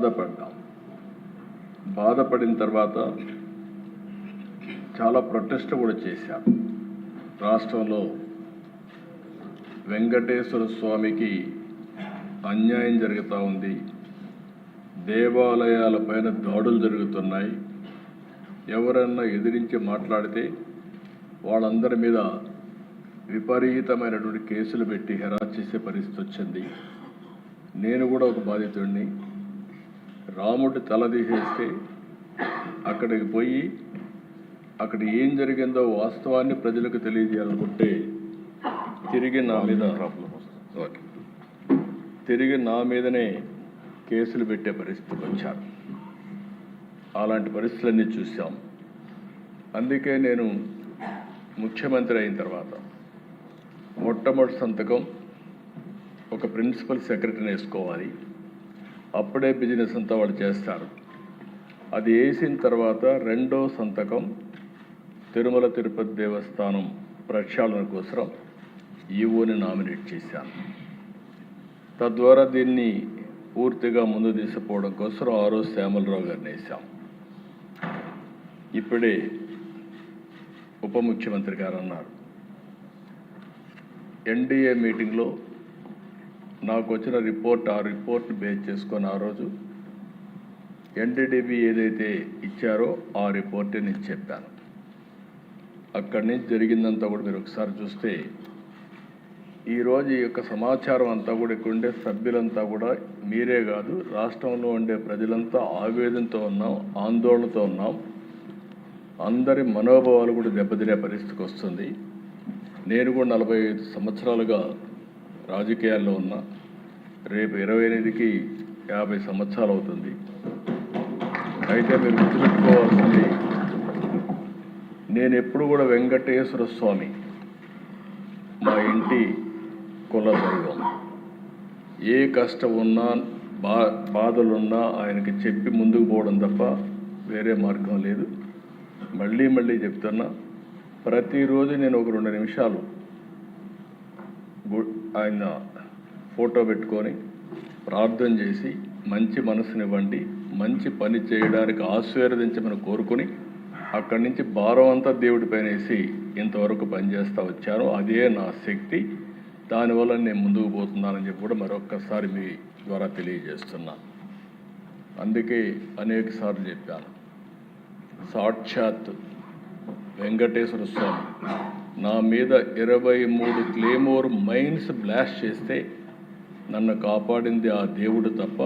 బాధపడ్డాం. బాధపడిన తర్వాత చాలా ప్రొటెస్ట్ కూడా చేశారు. రాష్ట్రంలో వెంకటేశ్వర స్వామికి అన్యాయం జరుగుతూ ఉంది, దేవాలయాలపైన దాడులు జరుగుతున్నాయి, ఎవరన్నా ఎదిరించి మాట్లాడితే వాళ్ళందరి మీద విపరీతమైనటువంటి కేసులు పెట్టి హెరాస్ చేసే పరిస్థితి వచ్చింది. నేను కూడా ఒక బాధితుడిని. రాముడి తల తీసేస్తే అక్కడికి పోయి అక్కడ ఏం జరిగిందో వాస్తవాన్ని ప్రజలకు తెలియజేయాలనుకుంటే తిరిగి నా మీదనే కేసులు పెట్టే పరిస్థితికి వచ్చారు. అలాంటి పరిస్థితులన్నీ చూసాం. అందుకే నేను ముఖ్యమంత్రి అయిన తర్వాత మొట్టమొదటి సంతకం ఒక ప్రిన్సిపల్ సెక్రటరీని వేసుకోవాలి. అప్పుడే బిజినెస్ అంతా వాళ్ళు చేస్తారు. అది వేసిన తర్వాత రెండో సంతకం తిరుమల తిరుపతి దేవస్థానం ప్రక్షాళన కోసం ఈవోని నామినేట్ చేశాను. తద్వారా దీన్ని పూర్తిగా ముందు తీసుకుపోవడం కోసం ఆ రోజు శ్యామలరావు గారిని వేశాం. ఇప్పుడే ఉప ముఖ్యమంత్రి గారు అన్నారు, ఎన్డీఏ మీటింగ్లో నాకు వచ్చిన రిపోర్ట్, ఆ రిపోర్ట్ బేస్ చేసుకొని ఆ రోజు ఎన్డీడీబీ ఏదైతే ఇచ్చారో ఆ రిపోర్టే నేను చెప్పాను. అక్కడి నుంచి జరిగిందంతా కూడా మీరు ఒకసారి చూస్తే ఈరోజు ఈ యొక్క సమాచారం అంతా కూడా ఇక్కడ ఉండే సభ్యులంతా కూడా మీరే కాదు, రాష్ట్రంలో ఉండే ప్రజలంతా ఆవేదనతో ఉన్నాం, ఆందోళనతో ఉన్నాం. అందరి మనోభావాలు కూడా దెబ్బతినే పరిస్థితికి వస్తుంది. నేను కూడా 45 సంవత్సరాలుగా రాజకీయాల్లో ఉన్నా. రేపు 28కి 50 సంవత్సరాలు అవుతుంది. అయితే మీరు గుర్తుపెట్టుకోవాల్సింది, నేను ఎప్పుడు కూడా వెంకటేశ్వర స్వామి మా ఇంటి కుల దైవం. ఏ కష్టం ఉన్నా బాధలున్నా ఆయనకి చెప్పి ముందుకు పోవడం తప్ప వేరే మార్గం లేదు. మళ్ళీ చెప్తున్నా, ప్రతిరోజు నేను ఒక 2 నిమిషాలు ఆయన ఫోటో పెట్టుకొని ప్రార్థన చేసి మంచి మనసునివ్వండి, మంచి పని చేయడానికి ఆశీర్వదించమని కోరుకుని అక్కడి నుంచి భారం అంతా దేవుడి పైన వేసి ఇంతవరకు పనిచేస్తూ వచ్చాను. అదే నా శక్తి. దానివల్ల నేను ముందుకు పోతున్నానని చెప్పి కూడా మరొక్కసారి మీ ద్వారా తెలియజేస్తున్నాను. అందుకే అనేక సార్లు చెప్పాను, సాక్షాత్ వెంకటేశ్వర స్వామి నా మీద 23 క్లేమోర్ మైన్స్ బ్లాస్ట్ చేస్తే నన్ను కాపాడింది ఆ దేవుడు తప్ప,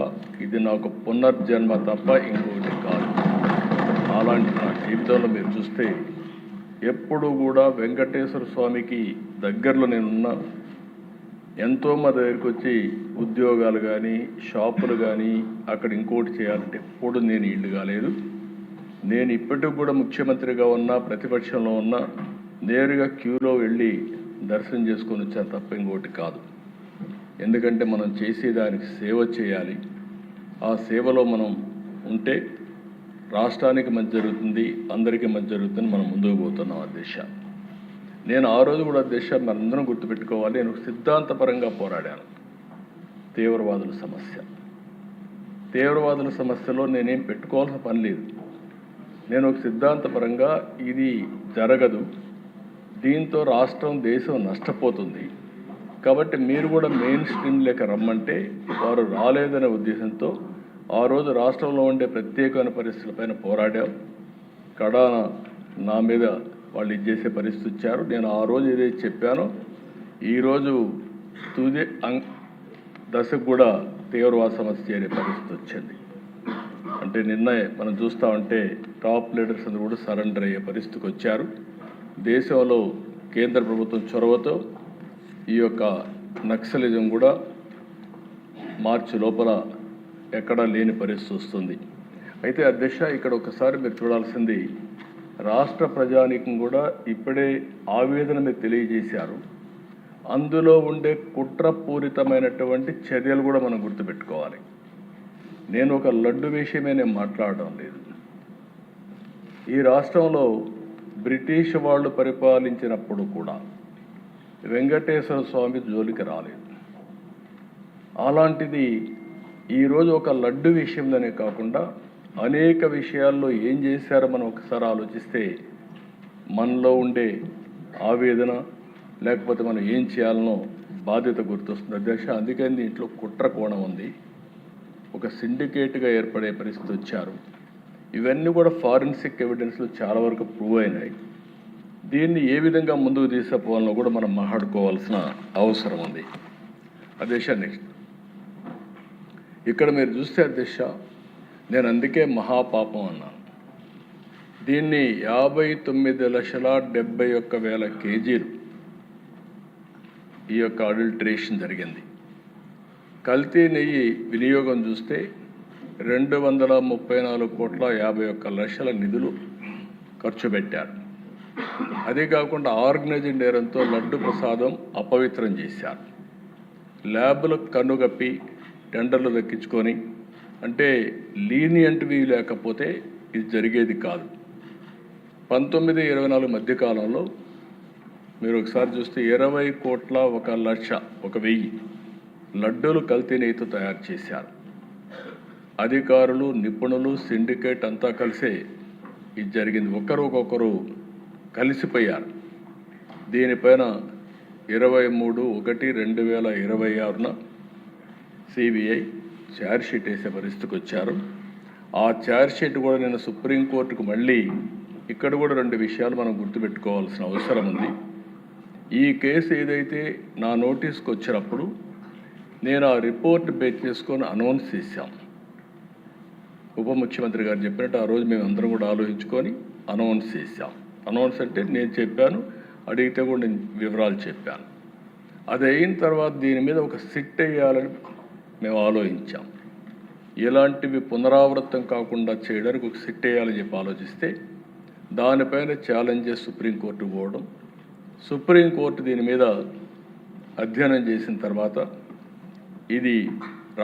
ఇది నాకు పునర్జన్మ తప్ప ఇంకోటి కాదు. అలాంటి నా జీవితంలో మీరు చూస్తే ఎప్పుడు కూడా వెంకటేశ్వర స్వామికి దగ్గరలో నేనున్నా. ఎంతోమంది దగ్గరికి వచ్చి ఉద్యోగాలు కానీ షాపులు కానీ అక్కడ ఇంకోటి చేయాలంటే ఎప్పుడు నేను ఇల్లు కాలేదు. నేను ఇప్పటికి కూడా ముఖ్యమంత్రిగా ఉన్నా, ప్రతిపక్షంలో ఉన్నా, నేరుగా క్యూలో వెళ్ళి దర్శనం చేసుకొని వచ్చాను తప్ప ఇంకోటి కాదు. ఎందుకంటే మనం చేసేదానికి సేవ చేయాలి. ఆ సేవలో మనం ఉంటే రాష్ట్రానికి మంచి జరుగుతుంది, అందరికీ మంచి జరుగుతుంది. మనం ముందుకు పోతున్నాం అధ్యక్ష. నేను ఆ రోజు కూడా అధ్యక్ష మనందరం గుర్తుపెట్టుకోవాలి, నేను సిద్ధాంతపరంగా పోరాడాను. తీవ్రవాదుల సమస్యలో నేనేం పెట్టుకోవాల్సిన పని లేదు. నేను ఒక సిద్ధాంతపరంగా ఇది జరగదు, దీంతో రాష్ట్రం దేశం నష్టపోతుంది కాబట్టి మీరు కూడా మెయిన్ స్ట్రీమ్ లేక రమ్మంటే వారు రాలేదనే ఉద్దేశంతో ఆ రోజు రాష్ట్రంలో ఉండే ప్రత్యేకమైన పరిస్థితులపైన పోరాడాం. కడాన నా మీద వాళ్ళు ఇచ్చేసే పరిస్థితి ఇచ్చారు. నేను ఆ రోజు ఏదైతే చెప్పానో ఈరోజు తుది దశకు కూడా తీవ్రవాద సమస్య చేరే పరిస్థితి వచ్చింది. అంటే నిన్న మనం చూస్తూ ఉంటే టాప్ లీడర్స్ అందరూ కూడా సరెండర్ అయ్యే పరిస్థితికి వచ్చారు. దేశంలో కేంద్ర ప్రభుత్వం చొరవతో ఈ యొక్క నక్సలిజం కూడా మార్చి లోపల ఎక్కడా లేని పరిస్థితి వస్తుంది. అయితే అధ్యక్ష ఇక్కడ ఒకసారి మీరు చూడాల్సింది, రాష్ట్ర ప్రజానీకం కూడా ఇప్పుడే ఆవేదన మీరు తెలియజేశారు. అందులో ఉండే కుట్రపూరితమైనటువంటి చర్యలు కూడా మనం గుర్తుపెట్టుకోవాలి. నేను ఒక లడ్డు విషయమే నేను మాట్లాడడం లేదు. ఈ రాష్ట్రంలో బ్రిటిష్ వాళ్ళు పరిపాలించినప్పుడు కూడా వెంకటేశ్వర స్వామి జోలికి రాలేదు. అలాంటిది ఈరోజు ఒక లడ్డు విషయంలోనే కాకుండా అనేక విషయాల్లో ఏం చేశారో మనం ఒకసారి ఆలోచిస్తే మనలో ఉండే ఆవేదన లేకపోతే మనం ఏం చేయాలనో బాధ్యత గుర్తొస్తుంది అధ్యక్ష. అందుకని దీంట్లో కుట్ర కోణం ఉంది. ఒక సిండికేట్గా ఏర్పడే పరిస్థితి వచ్చారు. ఇవన్నీ కూడా ఫారెన్సిక్ ఎవిడెన్స్లో చాలా వరకు ప్రూవ్ అయినాయి. దీన్ని ఏ విధంగా ముందుకు తీసుకుపోవాలో కూడా మనం మాట్లాడుకోవాల్సిన అవసరం ఉంది అధ్యక్ష. నెక్స్ట్ ఇక్కడ మీరు చూస్తే అధ్యక్ష, నేను అందుకే మహాపాపం అన్నాను. దీన్ని 59,71,000 కేజీలు ఈ యొక్క అడల్ట్రేషన్ జరిగింది. కల్తీ నెయ్యి వినియోగం చూస్తే 234,51,00,000 నిధులు ఖర్చు పెట్టారు. అదే కాకుండా ఆర్గనైజ్డ్ నేరంతో లడ్డు ప్రసాదం అపవిత్రం చేశారు. ల్యాబ్లకు కన్నుగప్పి టెండర్లు దక్కించుకొని, అంటే లీనియంట్వి లేకపోతే ఇది జరిగేది కాదు. 19-24 మధ్యకాలంలో మీరు ఒకసారి చూస్తే 20,01,00,000 లడ్డూలు కల్తీ నెయ్యితో తయారు చేశారు. అధికారులు, నిపుణులు, సిండికేట్ అంతా కలిసే ఇది జరిగింది. ఒకరు కలిసిపోయారు. దీనిపైన 23/1/2026 సిబిఐ ఛార్జ్షీట్ వేసే పరిస్థితికి వచ్చారు. ఆ ఛార్జ్షీట్ కూడా నేను సుప్రీంకోర్టుకు మళ్ళీ ఇక్కడ కూడా 2 విషయాలు మనం గుర్తుపెట్టుకోవాల్సిన అవసరం ఉంది. ఈ కేసు ఏదైతే నా నోటీస్కి వచ్చినప్పుడు నేను ఆ రిపోర్ట్ బేస్ చేసుకొని అనౌన్స్ చేశాం. ఉప ముఖ్యమంత్రి గారు చెప్పినట్టు ఆ రోజు మేము అందరం కూడా ఆలోచించుకొని అనౌన్స్ చేశాం. అనౌన్స్ అంటే నేను చెప్పాను, అడిగితే కూడా నేను వివరాలు చెప్పాను. అది అయిన తర్వాత దీని మీద ఒక సిట్ వేయాలని మేము ఆలోచించాం. ఇలాంటివి పునరావృతం కాకుండా చేయడానికి ఒక సిట్ వేయాలని చెప్పి ఆలోచిస్తే దానిపైన ఛాలెంజెస్ సుప్రీంకోర్టుకు పోవడం, సుప్రీంకోర్టు దీని మీద అధ్యయనం చేసిన తర్వాత ఇది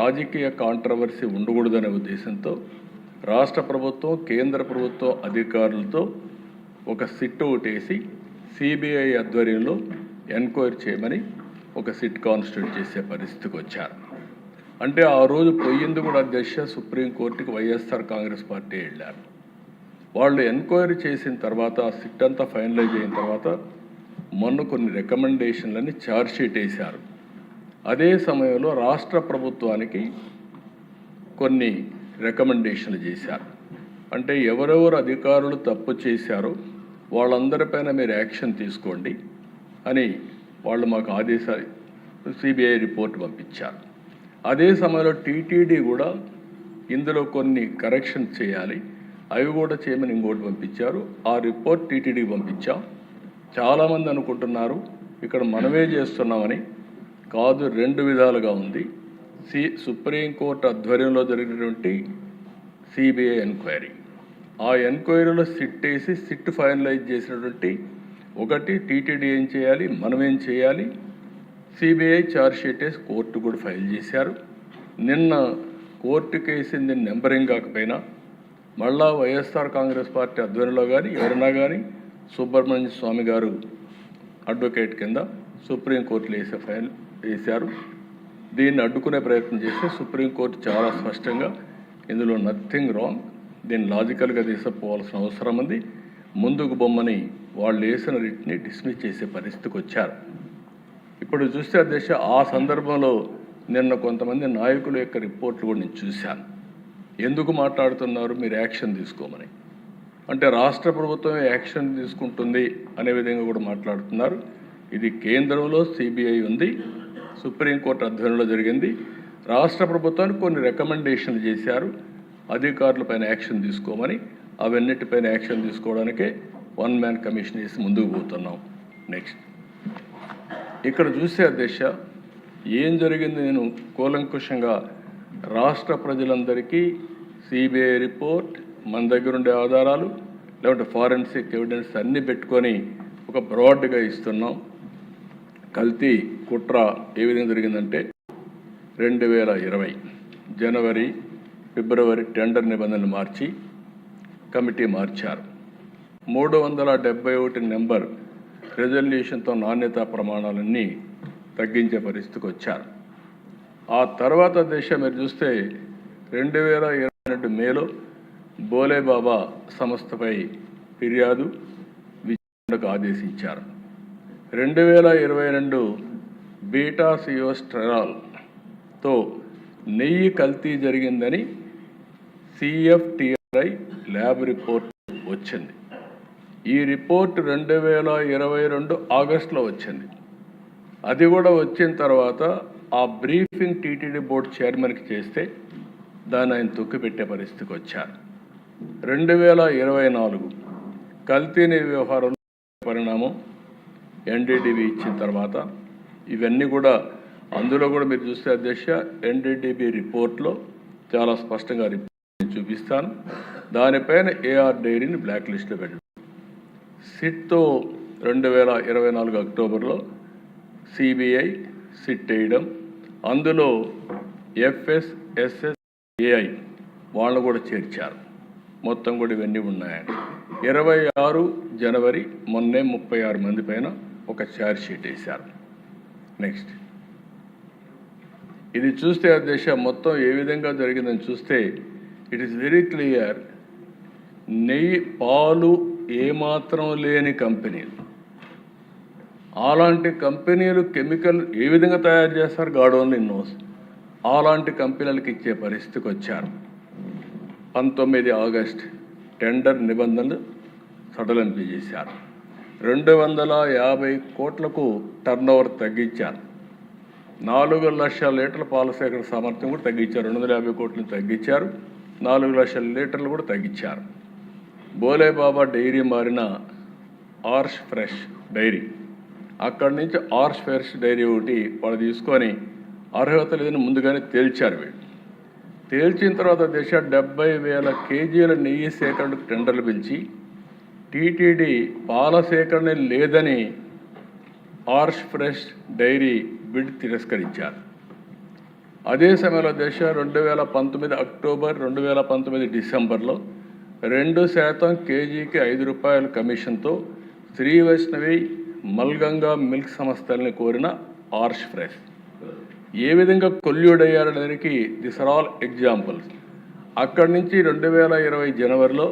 రాజకీయ కాంట్రవర్సీ ఉండకూడదనే ఉద్దేశంతో రాష్ట్ర ప్రభుత్వం, కేంద్ర ప్రభుత్వం అధికారులతో ఒక సిట్ ఒకటేసి సిబిఐ ఆధ్వర్యంలో ఎంక్వైరీ చేయమని ఒక సిట్ కాన్స్టిట్యూట్ చేసే పరిస్థితికి వచ్చారు. అంటే ఆ రోజు పోయింది కూడా అధ్యక్ష సుప్రీంకోర్టుకి వైఎస్ఆర్ కాంగ్రెస్ పార్టీ వెళ్ళారు. వాళ్ళు ఎంక్వైరీ చేసిన తర్వాత ఆ సిట్ అంతా ఫైనలైజ్ అయిన తర్వాత మొన్న కొన్ని రికమెండేషన్లని ఛార్జ్షీట్ వేశారు. అదే సమయంలో రాష్ట్ర ప్రభుత్వానికి కొన్ని రికమెండేషన్లు చేశారు. అంటే ఎవరెవరు అధికారులు తప్పు చేశారో వాళ్ళందరిపైన మీరు యాక్షన్ తీసుకోండి అని వాళ్ళు మాకు ఆదేశాలు సిబిఐ రిపోర్ట్ పంపించారు. అదే సమయంలో టీటీడీ కూడా ఇందులో కొన్ని కరెక్షన్స్ చేయాలి, అవి కూడా చేయమని ఇంకోటి పంపించారు. ఆ రిపోర్ట్ టీటీడీకి పంపించాం. చాలామంది అనుకుంటున్నారు ఇక్కడ మనమే చేస్తున్నామని. కాదు, 2 విధాలుగా ఉంది. సుప్రీంకోర్టు ఆధ్వర్యంలో జరిగినటువంటి సిబిఐ ఎంక్వైరీ, ఆ ఎంక్వైరీలో సిట్ వేసి సిట్ ఫైనలైజ్ చేసినటువంటి ఒకటి టీటీడీ ఏం చేయాలి, మనం ఏం చేయాలి, సిబిఐ ఛార్జ్షీట్ వేసి కోర్టు కూడా ఫైల్ చేశారు. నిన్న కోర్టుకి వేసింది నెంబరింగ్ కాకపోయినా మళ్ళా వైఎస్ఆర్ కాంగ్రెస్ పార్టీ ఆధ్వర్యంలో కానీ ఎవరైనా కానీ సుబ్రహ్మణ్య స్వామి గారు అడ్వకేట్ కింద సుప్రీంకోర్టులో ఫైల్ వేశారు. దీన్ని అడ్డుకునే ప్రయత్నం చేస్తే సుప్రీంకోర్టు చాలా స్పష్టంగా ఇందులో నథింగ్ రాంగ్, దీన్ని లాజికల్గా తీసుకుపోవాల్సిన అవసరం ఉంది, ముందుకు బొమ్మని వాళ్ళు వేసిన రిట్ని డిస్మిస్ చేసే పరిస్థితికి వచ్చారు. ఇప్పుడు చూస్తే అధ్యక్ష ఆ సందర్భంలో నిన్న కొంతమంది నాయకుల యొక్క రిపోర్ట్లు కూడా నేను చూశాను. ఎందుకు మాట్లాడుతున్నారు, మీరు యాక్షన్ తీసుకోమని. అంటే రాష్ట్ర ప్రభుత్వమే యాక్షన్ తీసుకుంటుంది అనే విధంగా కూడా మాట్లాడుతున్నారు. ఇది కేంద్రంలో సిబిఐ ఉంది, సుప్రీంకోర్టు ఆధ్వర్యంలో జరిగింది. రాష్ట్ర ప్రభుత్వానికి కొన్ని రికమెండేషన్లు చేశారు, అధికారులపైన యాక్షన్ తీసుకోమని. అవన్నిటిపైన యాక్షన్ తీసుకోవడానికే 1 మ్యాన్ కమిషన్ వేసి ముందుకు పోతున్నాం. నెక్స్ట్ ఇక్కడ చూసే అధ్యక్ష ఏం జరిగింది, నేను కూలంకుషంగా రాష్ట్ర ప్రజలందరికీ సిబిఐ రిపోర్ట్, మన దగ్గర ఉండే ఆధారాలు, లేకుంటే ఫారెన్సిక్ ఎవిడెన్స్ అన్నీ పెట్టుకొని ఒక బ్రాడ్గా ఇస్తున్నాం. కల్తీ కుట్ర ఏ విధంగా జరిగిందంటే 2020 జనవరి, ఫిబ్రవరి టెండర్ నిబంధనలు మార్చి కమిటీ మార్చారు. 371 నెంబర్ రెజల్యూషన్తో నాణ్యతా ప్రమాణాలన్నీ తగ్గించే పరిస్థితికి వచ్చారు. ఆ తర్వాత మీరు చూస్తే 2022 మేలో బోలేబాబా సంస్థపై ఫిర్యాదు విచారణకు ఆదేశించారు. 2022 బీటా సియోస్టెరాల్తో నెయ్యి కల్తీ జరిగిందని CFTRI ల్యాబ్ రిపోర్ట్ వచ్చింది. ఈ రిపోర్ట్ 2022 ఆగస్టులో వచ్చింది. అది కూడా వచ్చిన తర్వాత ఆ బ్రీఫింగ్ టీటీడీ బోర్డు చైర్మన్కి చేస్తే దాన్ని ఆయన తొక్కిపెట్టే పరిస్థితికి వచ్చారు. 2024 కల్తీని వ్యవహారం పరిణామం NDDB ఇచ్చిన తర్వాత ఇవన్నీ కూడా అందులో కూడా మీరు చూస్తే అధ్యక్ష NDDB రిపోర్ట్లో చాలా స్పష్టంగా రిపోర్ట్ చూపిస్తాను. దానిపైన AR డైరీని బ్లాక్ లిస్ట్లో పెట్టారు. సిట్తో 2024 అక్టోబర్లో CBI సిట్ వేయడం, అందులో FSSAI వాళ్ళు కూడా చేర్చారు. మొత్తం కూడా ఇవన్నీ ఉన్నాయని 26 జనవరి మొన్నే 36 మంది పైన ఒక ఛార్జ్ షీట్ వేశారు. నెక్స్ట్ ఇది చూస్తే అధ్యక్ష మొత్తం ఏ విధంగా జరిగిందని చూస్తే ఇట్ ఈస్ వెరీ క్లియర్. నెయ్యి పాలు ఏమాత్రం లేని కంపెనీలు, అలాంటి కంపెనీలు కెమికల్ ఏ విధంగా తయారు చేస్తారు గాడ్ ఓన్లీ నోస్. అలాంటి కంపెనీలకు ఇచ్చే పరిస్థితికి వచ్చారు. 19 ఆగస్ట్ టెండర్ నిబంధనలు సడలింపు చేశారు. 250 కోట్లకు టర్నోవర్ తగ్గించారు. 4 లక్షల లీటర్ల పాల సేకరణ సామర్థ్యం కూడా తగ్గించారు. 250 కోట్లను తగ్గించారు. 4 లక్షల లీటర్లు కూడా తగ్గించారు. బోలేబాబా డైరీ మారిన ఆర్ష్ ఫ్రెష్ డైరీ, అక్కడి నుంచి ఆర్ష్ ఫ్రెష్ డైరీ ఒకటి వాళ్ళు తీసుకొని అర్హత లేదని ముందుగానే తేల్చారు. వీళ్ళు తేల్చిన తర్వాత 70,000 కేజీల నెయ్యి సేకరణకు టెండర్లు పిలిచి టీటీడీ పాల సేకరణ లేదని ఆర్ష్ ఫ్రెష్ డైరీ బిడ్ తిరస్కరించారు. అదే సమయంలో 2019 అక్టోబర్ 2019 డిసెంబర్లో 2% కేజీకి ₹5 కమిషన్తో శ్రీ వైష్ణవి మల్గంగా మిల్క్ సంస్థల్ని కోరిన ఆర్ష్ ఫ్రెష్ ఏ విధంగా కొల్యూడ్ అయ్యారనేదానికి దిస్ ఆర్ ఆల్ ఎగ్జాంపుల్స్. అక్కడి నుంచి 2020 జనవరిలో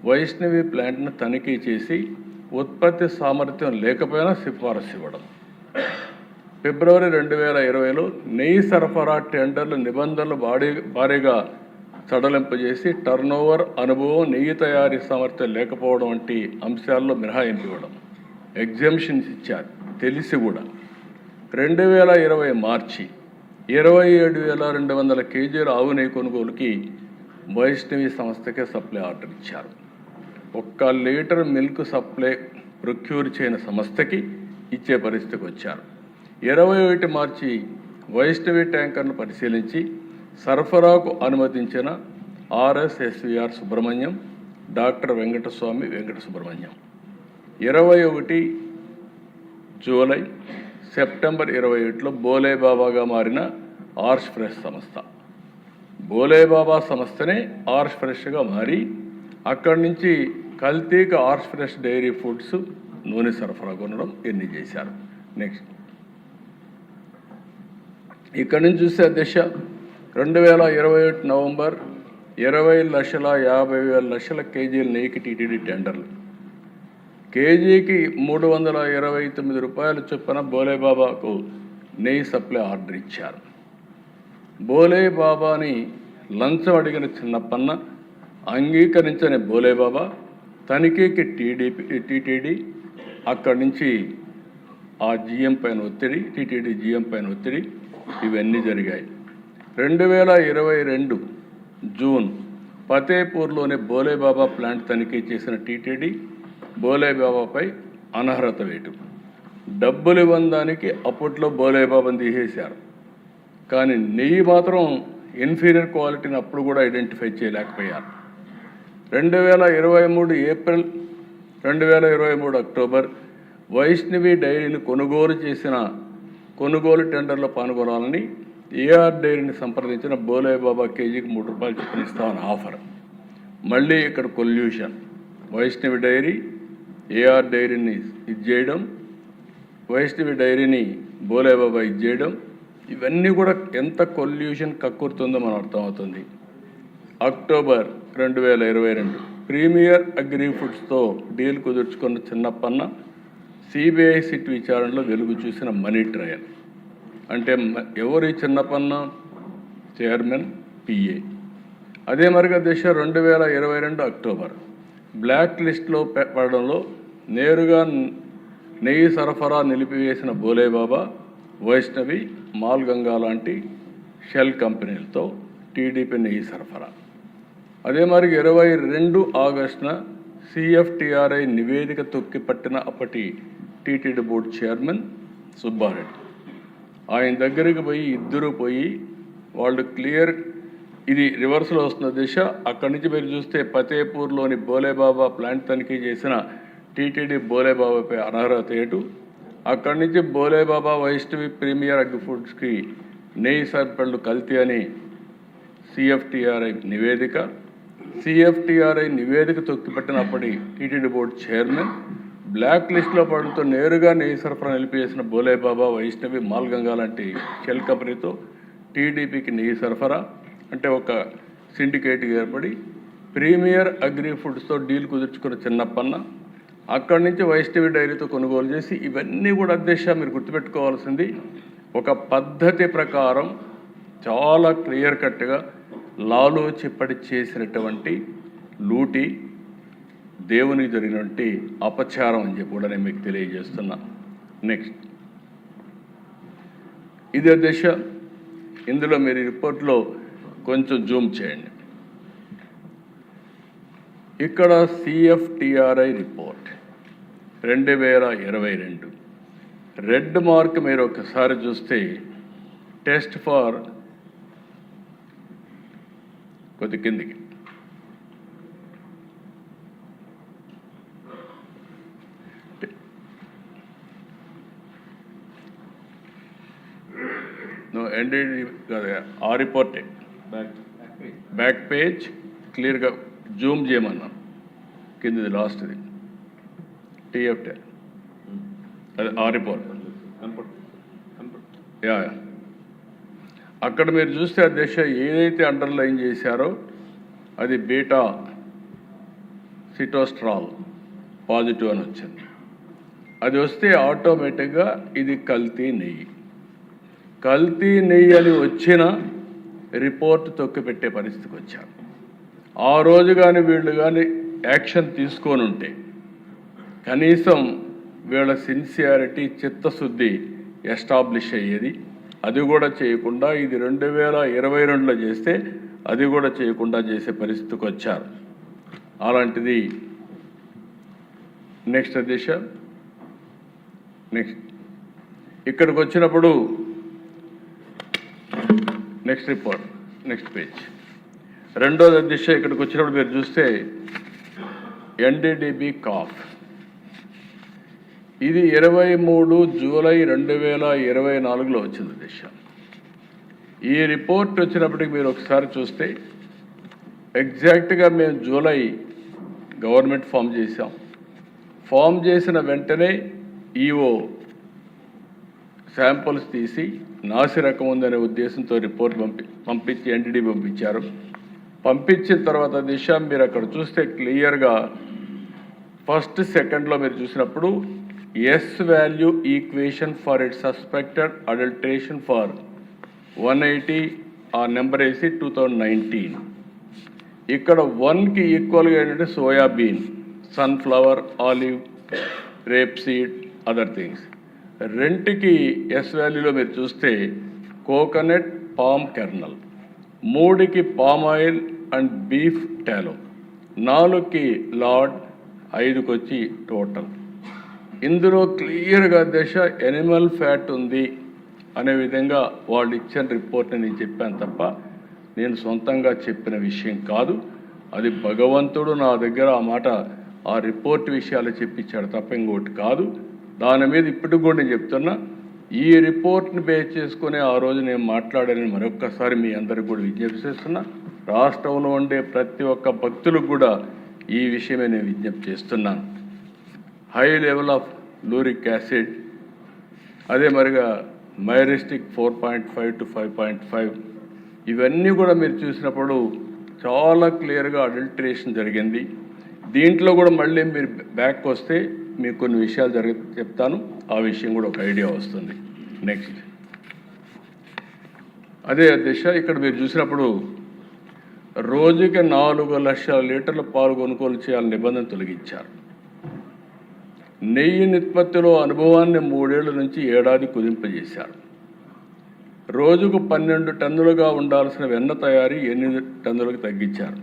వైష్ణవి ప్లాంట్ను తనిఖీ చేసి ఉత్పత్తి సామర్థ్యం లేకపోయినా సిఫారసు ఇవ్వడం. ఫిబ్రవరి 2020లో నెయ్యి సరఫరా టెండర్లు నిబంధనలు భారీగా సడలింపజేసి టర్నోవర్, అనుభవం, నెయ్యి తయారీ సామర్థ్యం లేకపోవడం వంటి అంశాల్లో మినహాయింపు ఇవ్వడం, ఎగ్జామ్షన్స్ ఇచ్చారు తెలిసి కూడా. 2020 మార్చి 27,200 కేజీల ఆవు నెయ్యి కొనుగోలుకి వైష్ణవి సంస్థకే సప్లై ఆర్డర్ ఇచ్చారు. 1 లీటర్ మిల్క్ సప్లై ప్రొక్యూర్ చేయని సంస్థకి ఇచ్చే పరిస్థితికి వచ్చారు. 21 మార్చి వైష్ణవి ట్యాంకర్ను పరిశీలించి సరఫరాకు అనుమతించిన RSSVR Subrahmanyam, doctor Venkataswamy Venkata Subrahmanyam. 21 July September 21లో బోలేబాబాగా మారిన ఆర్ష్ ఫ్రెష్ సంస్థ, బోలేబాబా సంస్థనే ఆర్ష్ ఫ్రెష్గా మారి అక్కడి నుంచి కల్తీకి ఆర్ష్ ఫ్రెష్ డైరీ ఫుడ్స్ నూనె సరఫరా కొనడం ఎన్ని చేశారు. నెక్స్ట్ ఇక్కడి నుంచి చూస్తే అధ్యక్ష 2021 నవంబర్ 20,50,000 కేజీల నెయ్యికి టీటీడీ టెండర్లు, కేజీకి ₹329 చొప్పున బోలేబాబాకు నెయ్యి సప్లై ఆర్డర్ ఇచ్చారు. బోలేబాబాని లంచం అడిగిన చిన్నప్పన్న అంగీకరించని బోలేబాబా తనిఖీకి టీటీడీ అక్కడి నుంచి ఆ GM పైన ఒత్తిడి, టీటీడీ GM పైన ఒత్తిడి, ఇవన్నీ జరిగాయి. 2022 జూన్ ఫతేపూర్లోని బోలేబాబా ప్లాంట్ తనిఖీ చేసిన టీటీడీ బోలేబాబాపై అనర్హత వేటు, డబ్బులు ఇవ్వడానికి అప్పట్లో బోలేబాబాని తీసేశారు. కానీ నెయ్యి మాత్రం ఇన్ఫీరియర్ క్వాలిటీని అప్పుడు కూడా ఐడెంటిఫై చేయలేకపోయారు. 2023 ఏప్రిల్ 2023 అక్టోబర్ వైష్ణవి డైరీని కొనుగోలు టెండర్లో పాల్గొనాలని AR డైరీని సంప్రదించిన బోలేబాబా కేజీకి ₹3 చొప్పున ఇస్తామని ఆఫర్. మళ్ళీ ఇక్కడ కొల్యూషన్, వైష్ణవి డైరీ AR డైరీని ఇది చేయడం, వైష్ణవి డైరీని బోలేబాబా ఇది చేయడం, ఇవన్నీ కూడా ఎంత కొల్యూషన్ కక్కుర్తుందో మనం అర్థమవుతుంది. అక్టోబర్ 2022 ప్రీమియర్ అగ్రి ఫుడ్స్తో డీల్ కుదుర్చుకున్న చిన్నప్పన్న సిబిఐ సిట్ విచారణలో వెలుగు చూసిన మనీ ట్రయల్. అంటే ఎవరు ఈ చిన్నప్పన్న? Chairman, PA. అదే మరిగా దిశ 2022 అక్టోబర్ బ్లాక్ లిస్ట్లో పడడంలో నేరుగా నెయ్యి సరఫరా నిలిపివేసిన బోలేబాబా, వైష్ణవి, మాల్ గంగా లాంటి షెల్ కంపెనీలతో టీడీపీ నెయ్యి సరఫరా. అదే మరి 22 ఆగస్టున సిఎఫ్టిఆర్ఐ నివేదిక తొక్కిపట్టిన అప్పటి టీటీడీ బోర్డు చైర్మన్ సుబ్బారెడ్డి. ఆయన దగ్గరికి ఇద్దరు పోయి వాళ్ళు క్లియర్, ఇది రివర్స్లో వస్తున్న దిశ. అక్కడి నుంచి మీరు చూస్తే ఫతేపూర్లోని బోలేబాబా ప్లాంట్ తనిఖీ చేసిన టీటీడీ బోలేబాబాపై అనర్హత ఏటు. అక్కడి నుంచి బోలేబాబా, వైష్ణవి, ప్రీమియర్ అగ్రి ఫుడ్స్కి నెయ్యి సరఫరాలు కల్తీ అని సిఎఫ్టిఆర్ఐ నివేదిక. సిఎఫ్టిఆర్ఐ నివేదిక తొక్కిపెట్టినప్పటి టీటీడీ బోర్డు చైర్మన్ బ్లాక్ లిస్ట్లో పడుతూ నేరుగా నెయ్యి సరఫరా నిలిపివేసిన బోలేబాబా, వైష్ణవి, మాల్ గంగా లాంటి షెల్ కంపెనీతో టీడీపీకి నెయ్యి సరఫరా. అంటే ఒక సిండికేట్ ఏర్పడి ప్రీమియర్ అగ్రి ఫుడ్స్తో డీల్ కుదుర్చుకున్న చిన్నప్పన్న అక్కడి నుంచి వైష్ణవి డైరీతో కొనుగోలు చేసి, ఇవన్నీ కూడా అధ్యక్ష మీరు గుర్తుపెట్టుకోవాల్సింది ఒక పద్ధతి ప్రకారం చాలా క్లియర్ కట్గా లాలో చిప్పటి చేసినటువంటి లూటి, దేవునికి జరిగినటువంటి అపచారం అని చెప్పి కూడా నేను మీకు తెలియజేస్తున్నా. నెక్స్ట్ ఇది అధ్యక్ష, ఇందులో మీరు రిపోర్ట్లో కొంచెం జూమ్ చేయండి. ఇక్కడ సిఎఫ్టిఆర్ఐ రిపోర్ట్ 2022 రెడ్ మార్క్ మీరు ఒకసారి చూస్తే టెస్ట్ ఫార్ కొద్ది కిందికి ఆ రిపోర్టే బ్యాక్ పేజ్ క్లియర్గా జూమ్ చేయమన్నా. కిందిది లాస్ట్ది టీఎఫ్టీ, అది ఆ రిపోర్ట్. యా, అక్కడ మీరు చూస్తే అధ్యక్ష ఏదైతే అండర్లైన్ చేశారో అది బీటా సిటోస్ట్రాల్ పాజిటివ్ అని వచ్చింది. అది వస్తే ఆటోమేటిక్గా ఇది కల్తీ నెయ్యి. కల్తీ నెయ్యి అని వచ్చిన రిపోర్ట్ తొక్కిపెట్టే పరిస్థితికి వచ్చారు. ఆ రోజు కానీ వీళ్ళు కానీ యాక్షన్ తీసుకొని ఉంటే కనీసం వీళ్ళ సిన్సియారిటీ, చిత్తశుద్ధి ఎస్టాబ్లిష్ అయ్యేది. అది కూడా చేయకుండా ఇది 2022లో చేస్తే అది కూడా చేయకుండా చేసే పరిస్థితికి వచ్చారు. అలాంటిది నెక్స్ట్ దిశ. నెక్స్ట్ ఇక్కడికి వచ్చినప్పుడు నెక్స్ట్ రిపోర్ట్, నెక్స్ట్ పేజ్. రెండోది దిశ ఇక్కడికి వచ్చినప్పుడు మీరు చూస్తే ఎన్డీడీబీ కాఫ్, ఇది 23 జూలై 2024లో వచ్చింది దిశ. ఈ రిపోర్ట్ వచ్చినప్పటికి మీరు ఒకసారి చూస్తే ఎగ్జాక్ట్గా మేము జూలై గవర్నమెంట్ ఫామ్ చేసాం. ఫామ్ చేసిన వెంటనే ఈఓ శాంపుల్స్ తీసి నాసి రకం ఉందనే ఉద్దేశంతో రిపోర్ట్ పంపించి ఎన్డీడీ పంపించారు. పంపించిన తర్వాత దిశ మీరు అక్కడ చూస్తే క్లియర్గా ఫస్ట్ సెకండ్లో మీరు చూసినప్పుడు S value equation for it suspected adulteration for 180 ఆ నెంబర్ వేసి 2019. ఇక్కడ 1కి ఈక్వల్గా ఏంటంటే soybean, sunflower, olive, rape seed, other things. 2కి ఎస్ వాల్యూలో మీరు చూస్తే కోకోనట్, పామ్ కెర్నల్. 3కి పామ్ ఆయిల్ అండ్ బీఫ్ టాలో. 4కి లార్డ్. 5కి వచ్చి టోటల్. ఇందులో క్లియర్గా దశ ఎనిమల్ ఫ్యాట్ ఉంది అనే విధంగా వాళ్ళు ఇచ్చిన రిపోర్ట్ని నేను చెప్పాను తప్ప నేను సొంతంగా చెప్పిన విషయం కాదు. అది భగవంతుడు నా దగ్గర ఆ మాట, ఆ రిపోర్ట్ విషయాలు చెప్పించాడు తప్ప ఇంకోటి కాదు. దాని మీద ఇప్పటికి కూడా నేను చెప్తున్నా, ఈ రిపోర్ట్ని బేస్ చేసుకుని ఆ రోజు నేను మాట్లాడానని మరొక్కసారి మీ అందరికి కూడా విజ్ఞప్తి చేస్తున్నా. రాష్ట్రంలో ఉండే ప్రతి ఒక్క భక్తులకు కూడా ఈ విషయమే నేను విజ్ఞప్తి చేస్తున్నాను. హై లెవెల్ ఆఫ్ లూరిక్ యాసిడ్, అదే మరిగా మైరిస్టిక్ 4.5 to 5.5. ఇవన్నీ కూడా మీరు చూసినప్పుడు చాలా క్లియర్గా అడల్టరేషన్ జరిగింది. దీంట్లో కూడా మళ్ళీ మీరు బ్యాక్ వస్తే మీకు కొన్ని విషయాలు చెప్తాను, ఆ విషయం కూడా ఒక ఐడియా వస్తుంది. నెక్స్ట్ అదే దిశ, ఇక్కడ మీరు చూసినప్పుడు రోజుకి 4 లక్షల లీటర్ల పాలు కొనుగోలు చేయాలని నిబంధన తొలగించారు. నెయ్యి నిష్పత్తిలో అనుభవాన్ని 3 ఏళ్ల నుంచి ఏడాది కుదింపజేశారు. రోజుకు 12 టన్నులుగా ఉండాల్సిన వెన్న తయారీ 8 టన్నులకు తగ్గించారు.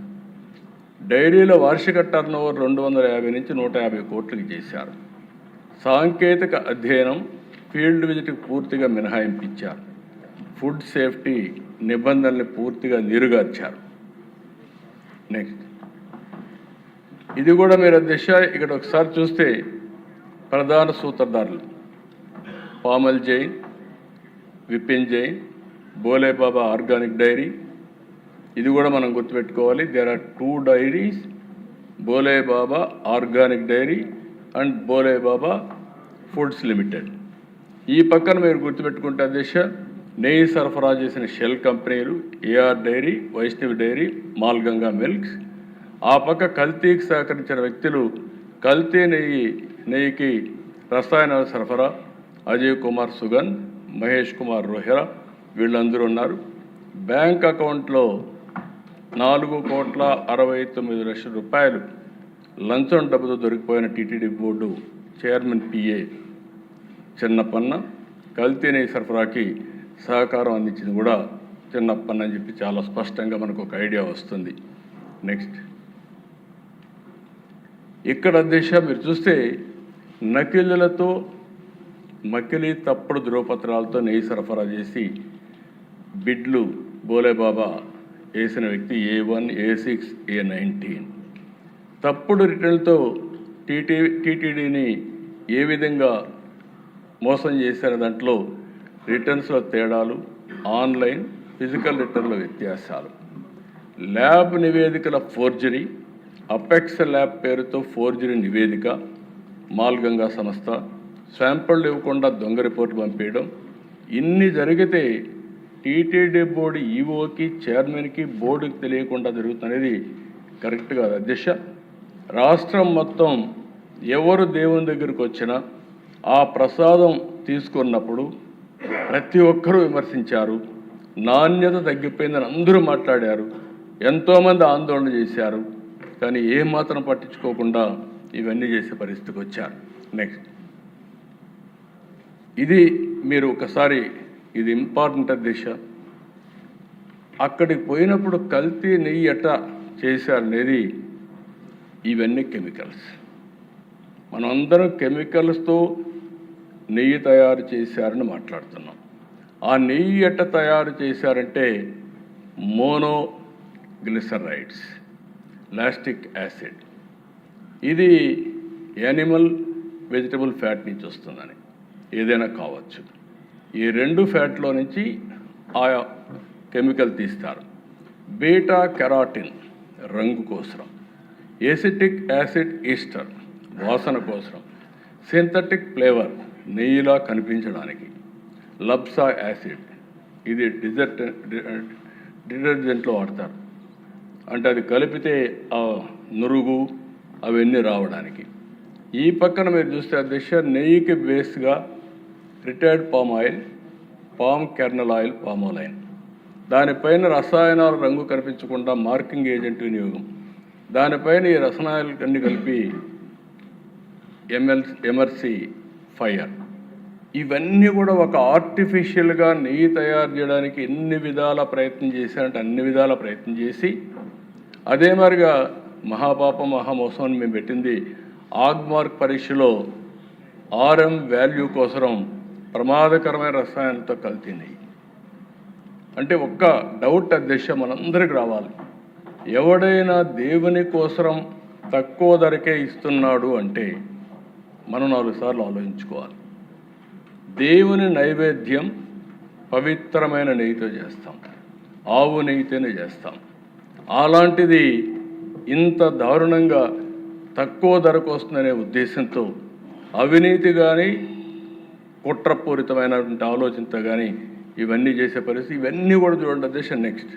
డైరీల వార్షిక టర్నోవర్ 250 నుంచి 150 కోట్లకి చేశారు. సాంకేతిక అధ్యయనం, ఫీల్డ్ విజిట్కి పూర్తిగా మినహాయింపించారు. ఫుడ్ సేఫ్టీ నిబంధనల్ని పూర్తిగా నీరుగార్చారు. నెక్స్ట్ ఇది కూడా మీరు దిశ, ఇక్కడ ఒకసారి చూస్తే ప్రధాన సూత్రధారులు పామల్ జైన్, విపిన్ జైన్, బోలేబాబా ఆర్గానిక్ డైరీ. ఇది కూడా మనం గుర్తుపెట్టుకోవాలి. There are 2 dairies, Bhole Baba organic dairy and Bhole Baba foods limited. ఈ పక్కన మీరు గుర్తుపెట్టుకుంటే దిశ, నెయ్యి సరఫరా చేసిన షెల్ కంపెనీలు AR dairy, Vaishnavi dairy, మాల్గంగా milks. ఆ పక్క కల్తీకి సహకరించిన వ్యక్తులు కల్తీ నెయ్యికి రసాయనాల సరఫరా అజయ్ కుమార్ సుగన్, మహేష్ కుమార్ రోహెరా, వీళ్ళందరూ ఉన్నారు. బ్యాంక్ అకౌంట్లో 4,69 రూపాయలు లంచం డబ్బుతో దొరికిపోయిన TTD board chairman PA Chinnappanna కల్తీ నెయ్యి సరఫరాకి సహకారం అందించింది కూడా చిన్నప్పన్న అని చెప్పి చాలా స్పష్టంగా మనకు ఒక ఐడియా వస్తుంది. నెక్స్ట్ ఇక్కడ దిశ మీరు చూస్తే నకిలీలతో మకిలీ తప్పుడు ధ్రువపత్రాలతో నెయ్యి సరఫరా చేసి బిడ్లు బోలేబాబా వేసిన వ్యక్తి A1, A6, A19. తప్పుడు రిటర్న్లతో టీటీడీని ఏ విధంగా మోసం చేశారు, దాంట్లో రిటర్న్స్లో తేడాలు, ఆన్లైన్ ఫిజికల్ రిటర్న్ల వ్యత్యాసాలు, ల్యాబ్ నివేదికల ఫోర్జరీ, అపెక్స్ ల్యాబ్ పేరుతో ఫోర్జరీ నివేదిక, మాల్గంగా సంస్థ శాంపుల్ ఇవ్వకుండా దొంగ రిపోర్టు పంపించడం. ఇన్ని జరిగితే టీటీడీ బోర్డు ఈఓకి, చైర్మన్కి, బోర్డుకి తెలియకుండా జరుగుతున్నది కరెక్ట్ కాదు అధ్యక్ష. రాష్ట్రం మొత్తం ఎవరు దేవుని దగ్గరికి వచ్చినా ఆ ప్రసాదం తీసుకున్నప్పుడు ప్రతి ఒక్కరూ విమర్శించారు. నాణ్యత తగ్గిపోయిందని అందరూ మాట్లాడారు, ఎంతోమంది ఆందోళన చేశారు. కానీ ఏమాత్రం పట్టించుకోకుండా ఇవన్నీ చేసే పరిస్థితికి వచ్చారు. నెక్స్ట్ ఇది మీరు ఒకసారి, ఇది ఇంపార్టెంట్ దిశ. అక్కడికి పోయినప్పుడు కల్తీ నెయ్యి ఎట్లా చేశారనేది, ఇవన్నీ కెమికల్స్. మనం అందరం కెమికల్స్తో నెయ్యి తయారు చేశారని మాట్లాడుతున్నాం. ఆ నెయ్యి ఎట్లా తయారు చేశారంటే మోనోగ్లిసరైడ్స్, లాస్టిక్ యాసిడ్. ఇది యానిమల్ వెజిటబుల్ ఫ్యాట్ నుంచి వస్తుందని, ఏదైనా కావచ్చు. ఈ 2 ఫ్యాట్లో నుంచి ఆ కెమికల్ తీస్తారు. బీటా కెరాటిన్ రంగు కోసం, ఎసిటిక్ యాసిడ్ ఈస్టర్ వాసన కోసం, సింథటిక్ ఫ్లేవర్ నెయ్యిలా కనిపించడానికి, లబ్సా యాసిడ్ ఇది డిటర్జెంట్లో వాడతారు, అంటే అది కలిపితే ఆ నురుగు అవన్నీ రావడానికి. ఈ పక్కన మీరు చూస్తే అధ్యక్ష, నెయ్యికి బేస్గా retired palm oil, palm kernel oil, palmolein. దానిపైన రసాయనాలు రంగు కనిపించకుండా మార్కింగ్ ఏజెంట్ వినియోగం. దానిపైన ఈ రసాయనాలు అన్ని కలిపి ఎమర్సీ ఫైర్. ఇవన్నీ కూడా ఒక ఆర్టిఫిషియల్గా నెయ్యి తయారు చేయడానికి ఎన్ని విధాల ప్రయత్నం చేశారంటే అన్ని విధాల ప్రయత్నం చేసి, అదే మరిగా మహాపాప మహామోసం అని మేము పెట్టింది ఆగ్మార్క్ పరీక్షలో RM వాల్యూ కోసం ప్రమాదకరమైన రసాయనాలతో కల్తీ నెయ్యి. అంటే ఒక్క డౌట్ అధ్యక్ష మనందరికి రావాలి, ఎవడైనా దేవుని కోసం తక్కువ ధరకే ఇస్తున్నాడు అంటే మనం 4 సార్లు ఆలోచించుకోవాలి. దేవుని నైవేద్యం పవిత్రమైన నెయ్యితో చేస్తాం, ఆవు నెయ్యితోనే చేస్తాం. అలాంటిది ఇంత దారుణంగా తక్కువ ధరకు వస్తుందనే ఉద్దేశంతో అవినీతి కానీ కుట్రపూరితమైనటువంటి ఆలోచనతో కానీ ఇవన్నీ చేసే పరిస్థితి, ఇవన్నీ కూడా చూడండి అధ్యక్ష. నెక్స్ట్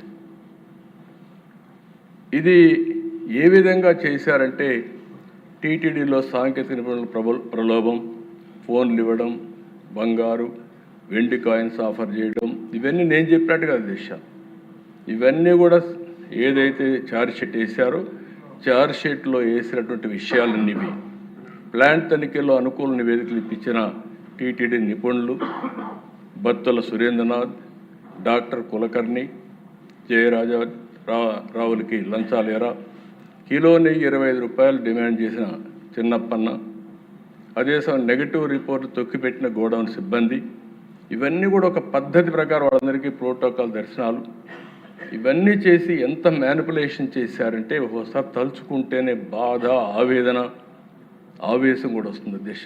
ఇది ఏ విధంగా చేశారంటే టీటీడీలో సాంకేతిక నిపుణుల ప్రలోభం, ఫోన్లు ఇవ్వడం, బంగారు వెండి కాయిన్స్ ఆఫర్ చేయడం, ఇవన్నీ నేను చెప్పినట్టుగా అధ్యక్ష. ఇవన్నీ కూడా ఏదైతే ఛార్జ్ షీట్ వేశారో ఛార్జ్ షీట్లో వేసినటువంటి విషయాలన్నీవి ప్లాంట్ తనిఖీల్లో అనుకూల నివేదికలు ఇప్పించిన టీటీడీ నిపుణులు బత్తుల సురేంద్రనాథ్, డాక్టర్ కులకర్ణి, జయరాజా రావులకి లంచాలేరా, కిలో నెయ్యి 25 రూపాయలు డిమాండ్ చేసిన చిన్నప్పన్న, అదే సమయం నెగటివ్ రిపోర్ట్ తొక్కిపెట్టిన గోడౌన్ సిబ్బంది, ఇవన్నీ కూడా ఒక పద్ధతి ప్రకారం వాళ్ళందరికీ ప్రోటోకాల్ దర్శనాలు, ఇవన్నీ చేసి ఎంత మ్యానిపులేషన్ చేశారంటే ఒకసారి తలుచుకుంటేనే బాధ, ఆవేదన, ఆవేశం కూడా వస్తుంది దిశ.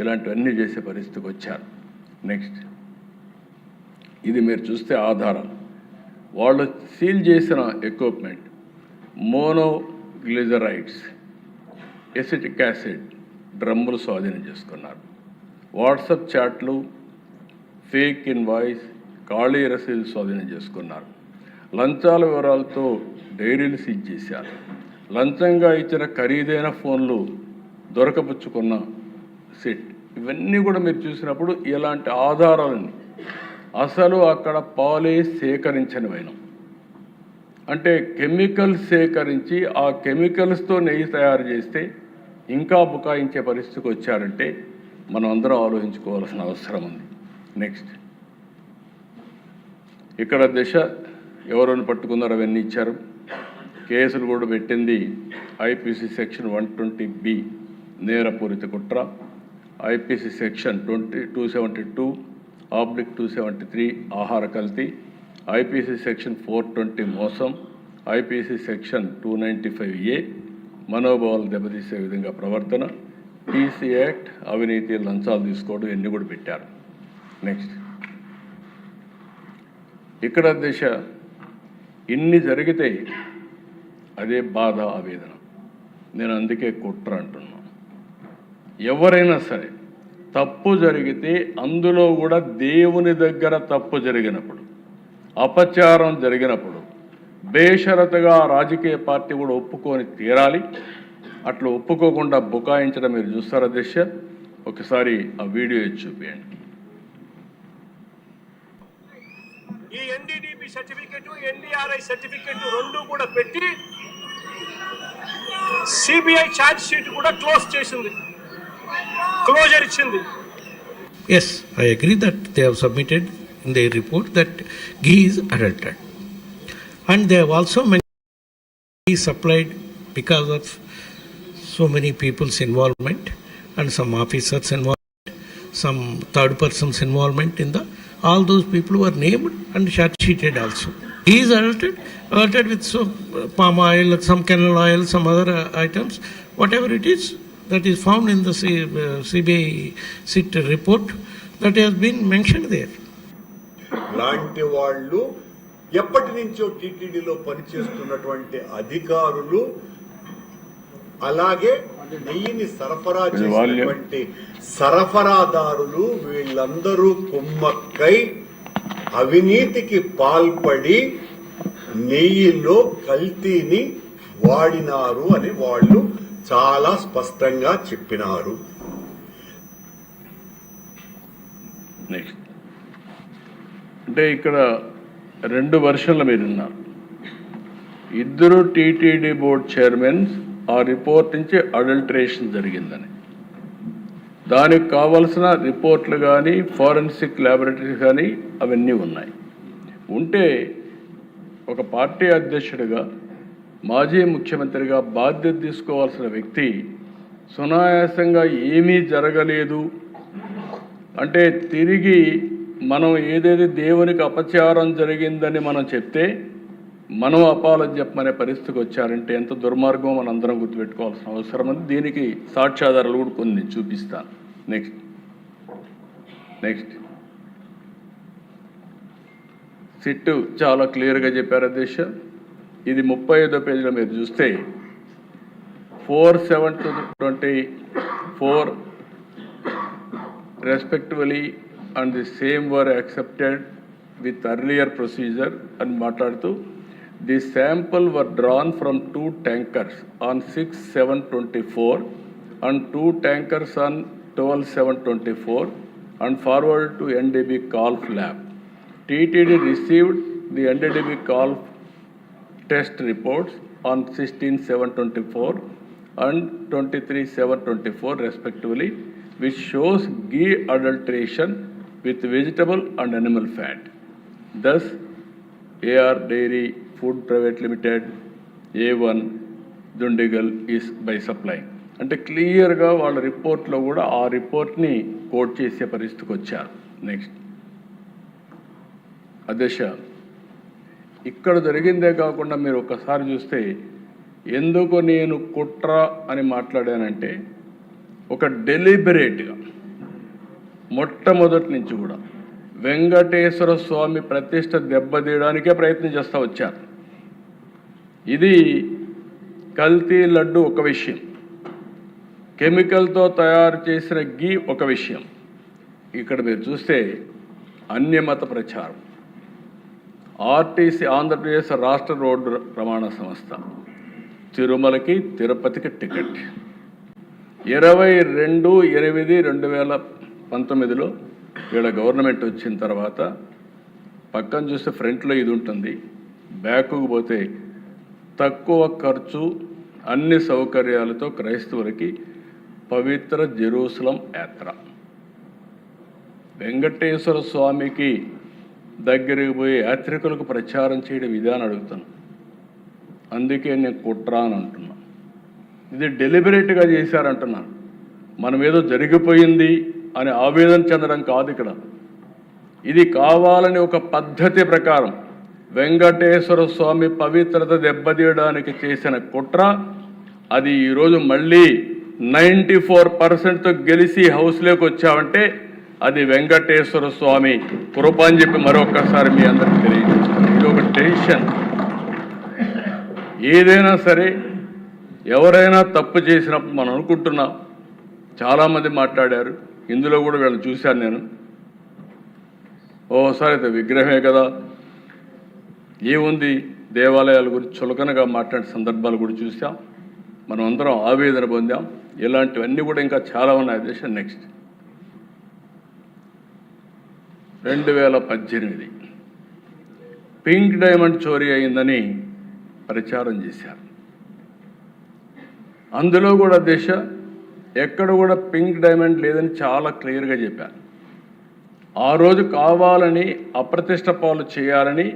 ఇలాంటివన్నీ చేసే పరిస్థితికి వచ్చారు. నెక్స్ట్ ఇది మీరు చూస్తే ఆధారాలు, వాళ్ళు సీల్ చేసిన ఎక్విప్మెంట్ మోనోగ్లిజరైడ్స్, ఎసిటిక్ యాసిడ్ డ్రమ్ములు స్వాధీనం చేసుకున్నారు. వాట్సాప్ చాట్లు, ఫేక్ ఇన్వాయిస్, ఖాళీ రసీదు స్వాధీనం చేసుకున్నారు. లంచాల వివరాలతో డైరీలు సీజ్ చేశారు. లంచంగా ఇచ్చిన ఖరీదైన ఫోన్లు దొరకపుచ్చుకున్న సెట్, ఇవన్నీ కూడా మీరు చూసినప్పుడు ఇలాంటి ఆధారాలని అసలు అక్కడ పాలే సేకరించనివైన, అంటే కెమికల్ సేకరించి ఆ కెమికల్స్తో నెయ్యి తయారు చేస్తే ఇంకా బుకాయించే పరిస్థితికి వచ్చారంటే మనం అందరం ఆలోచించుకోవాల్సిన అవసరం ఉంది. నెక్స్ట్ ఇక్కడ దిశ ఎవరైనా పట్టుకున్నారో అవన్నీ ఇచ్చారు. కేసులు కూడా పెట్టింది ఐపీసీ సెక్షన్ 120B నేరపూరిత కుట్ర, ఐపీసీ సెక్షన్ 272/273 ఆహార కల్తీ, ఐపీసీ సెక్షన్ 420 మోసం, ఐపీసీ సెక్షన్ 295A మనోభావాలు దెబ్బతీసే విధంగా ప్రవర్తన, టీసీ యాక్ట్ అవినీతి లంచాలు తీసుకోవడం ఇవన్నీ కూడా పెట్టారు. నెక్స్ట్ ఇక్కడ దిశ ఇన్ని జరిగితే అదే బాధ, ఆవేదన. నేను అందుకే కుట్ర అంటున్నాను. ఎవరైనా సరే తప్పు జరిగితే అందులో కూడా దేవుని దగ్గర తప్పు జరిగినప్పుడు, అపచారం జరిగినప్పుడు బేషరతుగా రాజకీయ పార్టీ కూడా ఒప్పుకొని తీరాలి. అట్లా ఒప్పుకోకుండా బుకాయించడం మీరు చూస్తారా దిశ? ఒకసారి ఆ వీడియో చూపించండి. ఈ ఎన్డీడీపీ సర్టిఫికెట్, ఎన్డీఆర్ఐ సర్టిఫికెట్ రెండు కూడా పెట్టి సిబిఐ ఛార్జ్ షీట్ కూడా క్లోజర్ ఇచ్చింది. Yes, I agree that they have submitted in their report that ghee is adulterated, and they have also mentioned ghee supplied because of so many people's involvement and some officers involvement, some third persons involvement in the. All those people were named and charge sheeted also. He is adulterated with some palm oil, some canola oil, some other items, whatever it is that is found in the CBI SIT report that has been mentioned there. లాంటి వాళ్ళు ఎప్పటి నుంచో టీటీడీలో పనిచేస్తున్నటువంటి అధికారులు, అలాగే నెయ్యిని సరఫరా చేసినటువంటి సరఫరాదారులు, వీళ్ళందరూ కుమ్మక్కై అవినీతికి పాల్పడి నెయ్యిలో కల్తీని వాడినారు అని వాళ్ళు చాలా స్పష్టంగా చెప్పినారు. నెక్స్ట్ అంటే ఇక్కడ 2 వర్షన్లు మీరు ఉన్నారు. ఇద్దరు టీటీడీ బోర్డ్ చైర్మన్స్ ఆ రిపోర్ట్ నుంచి అడల్టరేషన్ జరిగిందని, దానికి కావలసిన రిపోర్ట్లు కానీ ఫారెన్సిక్ ల్యాబొరేటరీస్ కానీ అవన్నీ ఉన్నాయి. ఉంటే ఒక పార్టీ అధ్యక్షుడిగా, మాజీ ముఖ్యమంత్రిగా బాధ్యత తీసుకోవాల్సిన వ్యక్తి సునాయాసంగా ఏమీ జరగలేదు అంటే తిరిగి మనం ఏదైతే దేవునికి అపచారం జరిగిందని మనం చెప్తే మనం అపాలజీ చెప్పమనే పరిస్థితికి వచ్చారంటే ఎంత దుర్మార్గం మనం అందరం గుర్తుపెట్టుకోవాల్సిన అవసరం ఉంది. దీనికి సాక్ష్యాధారాలు కూడా కొన్ని చూపిస్తాను. నెక్స్ట్ సిట్టు చాలా క్లియర్గా చెప్పారు అధ్యక్ష. ఇది 35వ పేజీలో మీరు చూస్తే 4/7/24 respectively and the same were accepted with earlier procedure and మాట్లాడుతూ the sample were drawn from 2 tankers on 6/7/24 and 2 tankers on 12/7/24 and forwarded to NDB Calf lab. TTD received the NDB Calf test reports on 16/7/24 and 23/7/24 respectively, which shows ghee adulteration with vegetable and animal fat. Thus, AR Dairy Food Private Limited, A1, Dundigal is by supplying. అంటే క్లియర్గా వాళ్ళ రిపోర్ట్లో కూడా ఆ రిపోర్ట్ని coat చేసే పరిస్థితికి వచ్చారు. నెక్స్ట్ అధ్యక్ష, ఇక్కడ జరిగిందే కాకుండా మీరు ఒకసారి చూస్తే ఎందుకు నేను కుట్ర అని మాట్లాడానంటే ఒక డెలిబరేట్గా మొట్టమొదటి నుంచి కూడా వెంకటేశ్వర స్వామి ప్రతిష్ట దెబ్బతీయడానికే ప్రయత్నం చేస్తూ వచ్చారు. ఇది కల్తీ లడ్డు ఒక విషయం, కెమికల్తో తయారు చేసిన గీ ఒక విషయం. ఇక్కడ మీరు చూస్తే అన్యమత ప్రచారం, ఆర్టీసీ ఆంధ్రప్రదేశ్ రాష్ట్ర రోడ్డు రవాణా సంస్థ తిరుమలకి తిరుపతికి టికెట్ 22/8/2019లో వీళ్ళ గవర్నమెంట్ వచ్చిన తర్వాత పక్కన చూస్తే ఫ్రంట్లో ఇది ఉంటుంది, బ్యాకుకు పోతే తక్కువ ఖర్చు అన్ని సౌకర్యాలతో క్రైస్తవులకి పవిత్ర జెరూసలం యాత్ర. వెంకటేశ్వర స్వామికి దగ్గరికి పోయి యాత్రికులకు ప్రచారం చేయడం విధానం అడుగుతాను. అందుకే నేను కుట్ర అని అంటున్నాను. ఇది డెలిబరేట్గా చేశారంటున్నాను. మనం ఏదో జరిగిపోయింది అని ఆవేదన చెందడం కాదు ఇక్కడ. ఇది కావాలని ఒక పద్ధతి ప్రకారం వెంకటేశ్వర స్వామి పవిత్రత దెబ్బతీయడానికి చేసిన కుట్ర. అది ఈరోజు మళ్ళీ 94%తో గెలిచి హౌస్లోకి వచ్చామంటే అది వెంకటేశ్వర స్వామి కృప అని చెప్పి మరొకసారి మీ అందరికీ తెలియజేస్తాను. ఇది ఒక టెన్షన్. ఏదైనా సరే ఎవరైనా తప్పు చేసినప్పుడు మనం అనుకుంటున్నాం, చాలామంది మాట్లాడారు, ఇందులో కూడా వీళ్ళని చూశాను నేను. ఓసారి అయితే విగ్రహమే కదా ఏముంది, దేవాలయాల గురించి చులకనగా మాట్లాడే సందర్భాలు కూడా చూసాం. మనం అందరం ఆవేదన పొందాం. ఇలాంటివన్నీ కూడా ఇంకా చాలా ఉన్నాయి అధ్యక్ష. నెక్స్ట్ 2018 పింక్ డైమండ్ చోరీ అయిందని ప్రచారం చేశారు. అందులో కూడా అధ్యక్ష ఎక్కడ కూడా పింక్ డైమండ్ లేదని చాలా క్లియర్గా చెప్పారు. ఆ రోజు కావాలని అప్రతిష్ట పాలు చేయాలని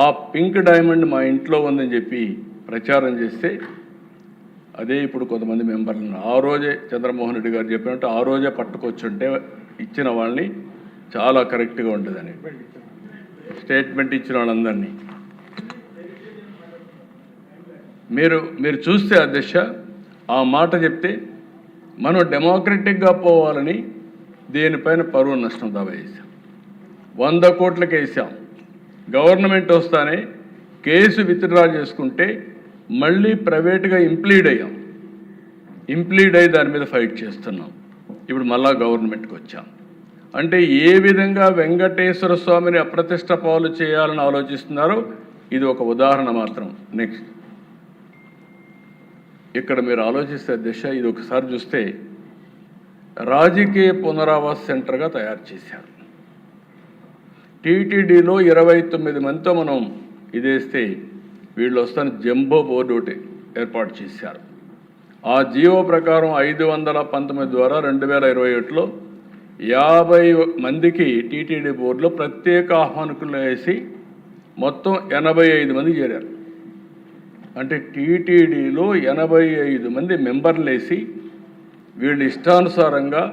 ఆ పింక్ డైమండ్ మా ఇంట్లో ఉందని చెప్పి ప్రచారం చేస్తే అదే ఇప్పుడు కొంతమంది మెంబర్లను ఆ రోజే చంద్రమోహన్ రెడ్డి గారు చెప్పినట్టు ఆ రోజే పట్టుకొచ్చుంటే ఇచ్చిన వాళ్ళని చాలా కరెక్ట్గా ఉంటుందని స్టేట్మెంట్ ఇచ్చిన వాళ్ళందరినీ మీరు చూస్తే అధ్యక్ష ఆ మాట చెప్తే మనం డెమోక్రటిక్గా పోవాలని దేనిపైన పరువు నష్టం దావా వేసాం. 100 కోట్లకి వేసాం. గవర్నమెంట్ వస్తానే కేసు విత్డ్రా చేసుకుంటే మళ్ళీ ప్రైవేట్గా ఇంప్లీడ్ అయ్యాం. ఇంప్లీడ్ అయ్యి దాని మీద ఫైట్ చేస్తున్నాం. ఇప్పుడు మళ్ళా గవర్నమెంట్కి వచ్చాం. అంటే ఏ విధంగా వెంకటేశ్వర స్వామిని అప్రతిష్ట పాలు చేయాలని ఆలోచిస్తున్నారో ఇది ఒక ఉదాహరణ మాత్రం. నెక్స్ట్ ఇక్కడ మీరు ఆలోచిస్తే దిశ ఇది ఒకసారి చూస్తే రాజకీయ పునరావాస సెంటర్గా తయారు చేశారు. టీటీడీలో 29 మందితో మనం ఇదేస్తే వీళ్ళు వస్తాను జంబో బోర్డు ఒకటి ఏర్పాటు చేశారు. ఆ జీవో ప్రకారం 519 ద్వారా 2021లో 50 మందికి టీటీడీ బోర్డులో ప్రత్యేక ఆహ్వానికులు వేసి మొత్తం 85 మంది చేరారు. అంటే టీటీడీలో 85 మంది మెంబర్లు వేసి వీళ్ళు ఇష్టానుసారంగా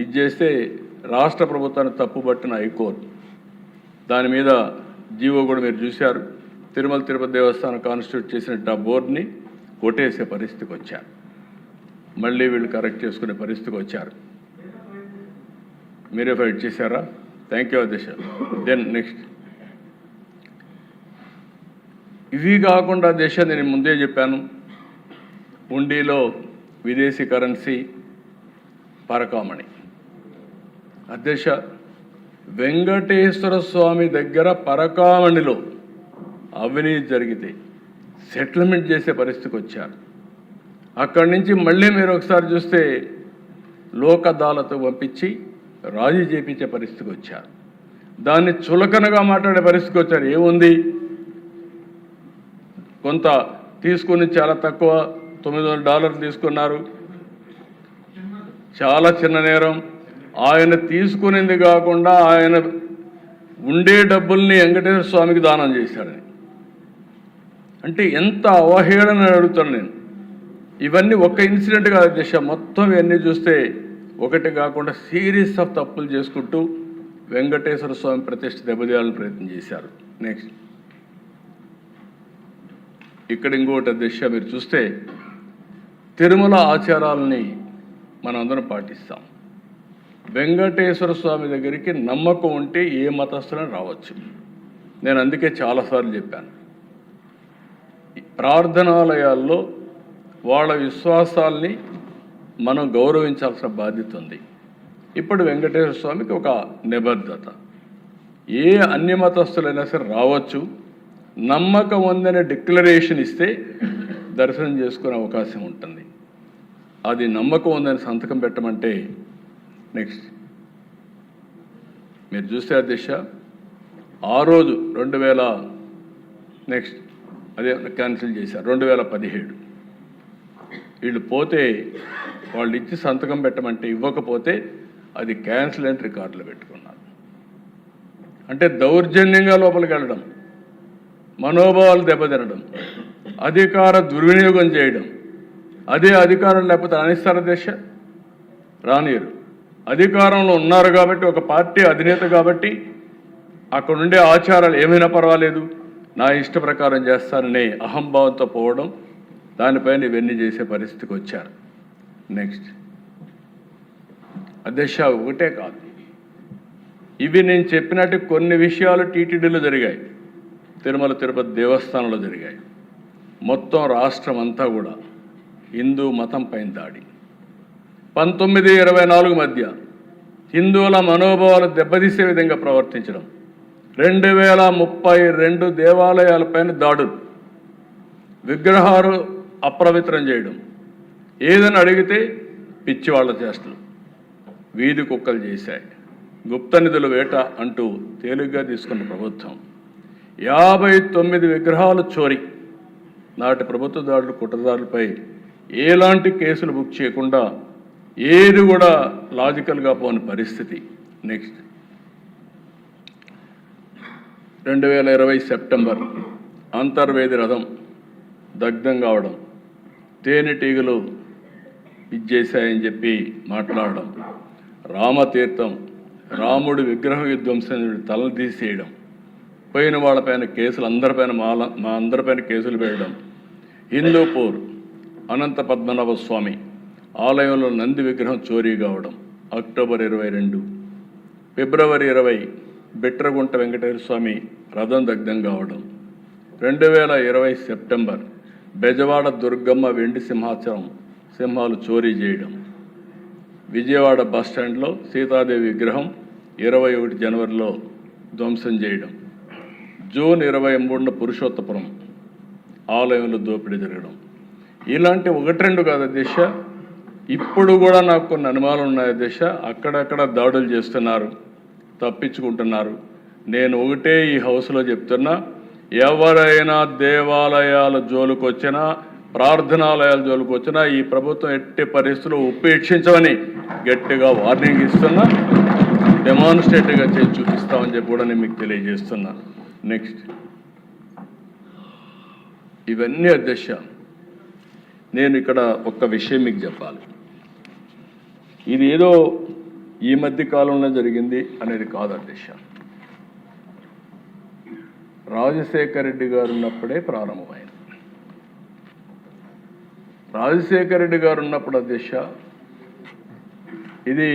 ఇది చేస్తే రాష్ట్ర ప్రభుత్వాన్ని తప్పుబట్టిన హైకోర్టు దాని మీద జీవో కూడా మీరు చూశారు. తిరుమల తిరుపతి దేవస్థానం కాన్స్టిట్యూట్ చేసినట్టు ఆ బోర్డుని కొట్టేసే పరిస్థితికి వచ్చారు. మళ్ళీ వీళ్ళు కరెక్ట్ చేసుకునే పరిస్థితికి వచ్చారు. మీరే ఫైట్ చేశారా? థ్యాంక్ యూ అధ్యక్ష. దెన్ నెక్స్ట్ ఇవి కాకుండా అధ్యక్ష నేను ముందే చెప్పాను, హుండీలో విదేశీ కరెన్సీ పరకామణి అధ్యక్ష, వెంకటేశ్వర స్వామి దగ్గర పరకామణిలో అవినీతి జరిగితే సెటిల్మెంట్ చేసే పరిస్థితికి వచ్చారు. అక్కడి నుంచి మళ్ళీ మీరు ఒకసారి చూస్తే లోక్ అదాలత్ పంపించి రాజీ చేపించే పరిస్థితికి వచ్చారు. దాన్ని చులకనగా మాట్లాడే పరిస్థితికి వచ్చారు. ఏముంది, కొంత తీసుకుని చాలా తక్కువ $900 తీసుకున్నారు, చాలా చిన్న నేరం. ఆయన తీసుకునింది కాకుండా ఆయన ఉండే డబ్బుల్ని వెంకటేశ్వర స్వామికి దానం చేశాడని అంటే ఎంత అవహేళన అడుగుతాను నేను. ఇవన్నీ ఒక్క ఇన్సిడెంట్ కాదు అధ్యక్ష, మొత్తం ఇవన్నీ చూస్తే ఒకటి కాకుండా సిరీస్ ఆఫ్ తప్పులు చేసుకుంటూ వెంకటేశ్వర స్వామి ప్రతిష్ఠ దెబ్బతీయాలని ప్రయత్నం చేశారు. నెక్స్ట్ ఇక్కడ ఇంకోటి అధ్యక్ష, మీరు చూస్తే తిరుమల ఆచారాలని మనం అందరం పాటిస్తాం. వెంకటేశ్వర స్వామి దగ్గరికి నమ్మకం ఉంటే ఏ మతస్థులను రావచ్చు. నేను అందుకే చాలాసార్లు చెప్పాను, ప్రార్థనాలయాల్లో వాళ్ళ విశ్వాసాల్ని మనం గౌరవించాల్సిన బాధ్యత ఉంది. ఇప్పుడు వెంకటేశ్వర స్వామికి ఒక నిబద్ధత, ఏ అన్య మతస్థులైనా సరే రావచ్చు, నమ్మకం ఉందనే డిక్లరేషన్ ఇస్తే దర్శనం చేసుకునే అవకాశం ఉంటుంది. అది నమ్మకం ఉందని సంతకం పెట్టమంటే నెక్స్ట్ మీరు చూస్తే అధ్యక్ష, ఆ రోజు 2000 నెక్స్ట్ అదే క్యాన్సిల్ చేశారు 2017. వీళ్ళు పోతే వాళ్ళు ఇచ్చి సంతకం పెట్టమంటే ఇవ్వకపోతే అది క్యాన్సిల్ అని రికార్డులో పెట్టుకున్నారు. అంటే దౌర్జన్యంగా లోపలికి వెళ్ళడం, మనోభావాలు దెబ్బతినడం, అధికార దుర్వినియోగం చేయడం. అదే అధికారం లేకపోతే రాణిస్తారు అధ్యక్ష, రానియరు. అధికారంలో ఉన్నారు కాబట్టి, ఒక పార్టీ అధినేత కాబట్టి అక్కడ ఉండే ఆచారాలు ఏమైనా పర్వాలేదు, నా ఇష్ట ప్రకారం చేస్తాననే అహంభావంతో పోవడం, దానిపైన ఇవన్నీ చేసే పరిస్థితికి వచ్చారు. నెక్స్ట్ అధ్యక్ష, ఒకటే కాదు, ఇవి నేను చెప్పినట్టు కొన్ని విషయాలు టీటీడీలో జరిగాయి, తిరుమల తిరుపతి దేవస్థానంలో జరిగాయి. మొత్తం రాష్ట్రం అంతా కూడా హిందూ మతం పైన దాడి. 1924 మధ్య హిందువుల మనోభావాలు దెబ్బతీసే విధంగా ప్రవర్తించడం, 2032 దేవాలయాలపైన దాడులు, విగ్రహాలు అప్రవిత్రం చేయడం, ఏదని అడిగితే పిచ్చివాళ్ల చేష్టలు, వీధి కుక్కలు చేశాయి, గుప్త నిధుల వేట అంటూ తేలిగ్గా తీసుకున్న ప్రభుత్వం. 59 విగ్రహాలు చోరీ. నాటి ప్రభుత్వ దాడులు కుట్రదారులపై ఎలాంటి కేసులు బుక్ చేయకుండా ఏది కూడా లాజికల్గా పోని పరిస్థితి. నెక్స్ట్ 2020 సెప్టెంబర్ అంతర్వేది రథం దగ్ధం కావడం, తేనెటీగలు ఇచ్చేసాయని చెప్పి మాట్లాడడం, రామతీర్థం రాముడి విగ్రహ విధ్వంసం తలలు తీసేయడం, పోయిన వాళ్ళపైన కేసులు అందరిపైన మా అందరిపైన కేసులు వేయడం, హిందూపూర్ అనంత పద్మనాభ స్వామి ఆలయంలో నంది విగ్రహం చోరీ కావడం, అక్టోబర్ 22, ఫిబ్రవరి 20 బిట్రగుంట వెంకటేశ్వర స్వామి రథం దగ్ధం కావడం, 2020 సెప్టెంబర్ బెజవాడ దుర్గమ్మ వెండి సింహాలు చోరీ చేయడం, విజయవాడ బస్టాండ్లో సీతాదేవి విగ్రహం 21 జనవరిలో ధ్వంసం చేయడం, జూన్ 23న పురుషోత్తపురం ఆలయంలో దోపిడీ జరగడం. ఇలాంటి 1-2 కాదు అధ్యక్ష, ఇప్పుడు కూడా నాకు కొన్ని అనుమానాలు ఉన్నాయి అధ్యక్ష. అక్కడక్కడ దాడులు చేస్తున్నారు, తప్పించుకుంటున్నారు. నేను ఒకటే ఈ హౌస్లో చెప్తున్నా, ఎవరైనా దేవాలయాల జోలికి వచ్చినా, ప్రార్థనాలయాల జోలికి వచ్చినా ఈ ప్రభుత్వం ఎట్టి పరిస్థితుల్లో ఉపేక్షించమని గట్టిగా వార్నింగ్ ఇస్తున్నా, డెమాన్స్ట్రేటివ్గా చేసి చూపిస్తామని చెప్పి కూడా నేను మీకు తెలియజేస్తున్నా. నెక్స్ట్ ఇవన్నీ అధ్యక్ష, నేను ఇక్కడ ఒక్క విషయం మీకు చెప్పాలి. ఇది ఏదో ఈ మధ్య కాలంలో జరిగింది అనేది కాదు అధ్యక్ష. రాజశేఖర రెడ్డి గారు ఉన్నప్పుడే ప్రారంభమైంది. రాజశేఖర రెడ్డి గారు ఉన్నప్పుడు అధ్యక్ష, ఇది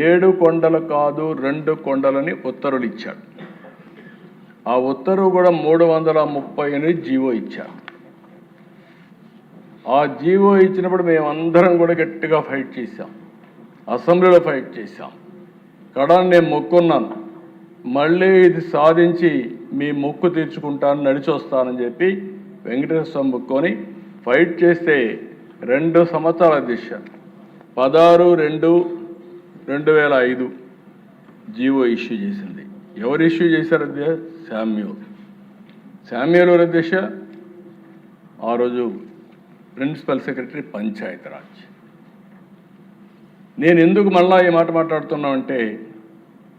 7 కొండలు కాదు 2 కొండలని ఉత్తర్వులు ఇచ్చాడు. ఆ ఉత్తర్వు కూడా 338 జీవో ఇచ్చారు. ఆ జీవో ఇచ్చినప్పుడు మేమందరం కూడా గట్టిగా ఫైట్ చేశాం. అసెంబ్లీలో ఫైట్ చేశాం. కడాన్ని నేను మొక్కున్నాను, మళ్ళీ ఇది సాధించి మీ మొక్కు తీర్చుకుంటాను, నడిచి వస్తానని చెప్పి వెంకటేశ్వర స్వామి మొక్కుకొని ఫైట్ చేస్తే 2 సంవత్సరాల దిశ 16/2/2005 జీవో ఇష్యూ చేసింది. ఎవరు ఇష్యూ చేశారు అధ్యక్ష? శామ్యూల్ ఎవరు అధ్యక్ష? ఆ రోజు ప్రిన్సిపల్ సెక్రటరీ పంచాయతీరాజ్. నేను ఎందుకు మళ్ళా ఈ మాట మాట్లాడుతున్నానంటే,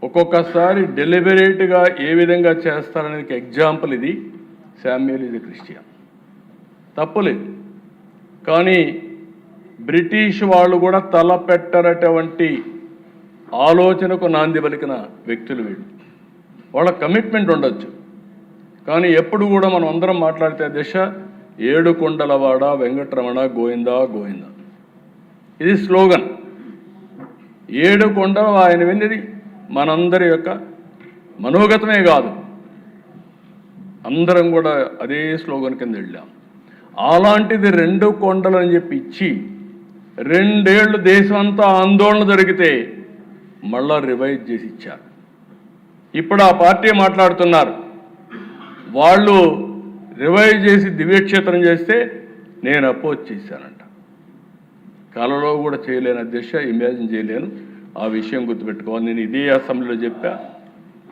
ఒక్కొక్కసారి డెలిబరేట్గా ఏ విధంగా చేస్తారనేది ఎగ్జాంపుల్ ఇది. శామ్యూల్ ఇది క్రిస్టియన్, తప్పులేదు. కానీ బ్రిటిష్ వాళ్ళు కూడా తలపెట్టరటువంటి ఆలోచనకు నాంది పలికిన వ్యక్తులు వీళ్ళు. వాళ్ళ కమిట్మెంట్ ఉండొచ్చు, కానీ ఎప్పుడు కూడా మనం అందరం మాట్లాడితే దిశ 7 కొండలవాడ వెంకటరమణ గోవిందా గోవిందా, ఇది స్లోగన్. 7 కొండలు ఆయన విన్నది మనందరి యొక్క మనోగతమే కాదు, అందరం కూడా అదే స్లోగన్ కింద వెళ్ళాం. అలాంటిది 2 కొండలు అని చెప్పి ఇచ్చి 2 ఏళ్ళు దేశం అంతా ఆందోళన జరిగితే మళ్ళా రివైజ్ చేసి ఇచ్చారు. ఇప్పుడు ఆ పార్టీ మాట్లాడుతున్నారు, వాళ్ళు రివైజ్ చేసి దివ్యక్షేత్రం చేస్తే నేను అపోజ్ చేశానంట. కలలో కూడా చేయలేను అధ్యక్ష, ఇమాజిన్ చేయలేను. ఆ విషయం గుర్తుపెట్టుకోవాలి. నేను ఇదే అసెంబ్లీలో చెప్పా.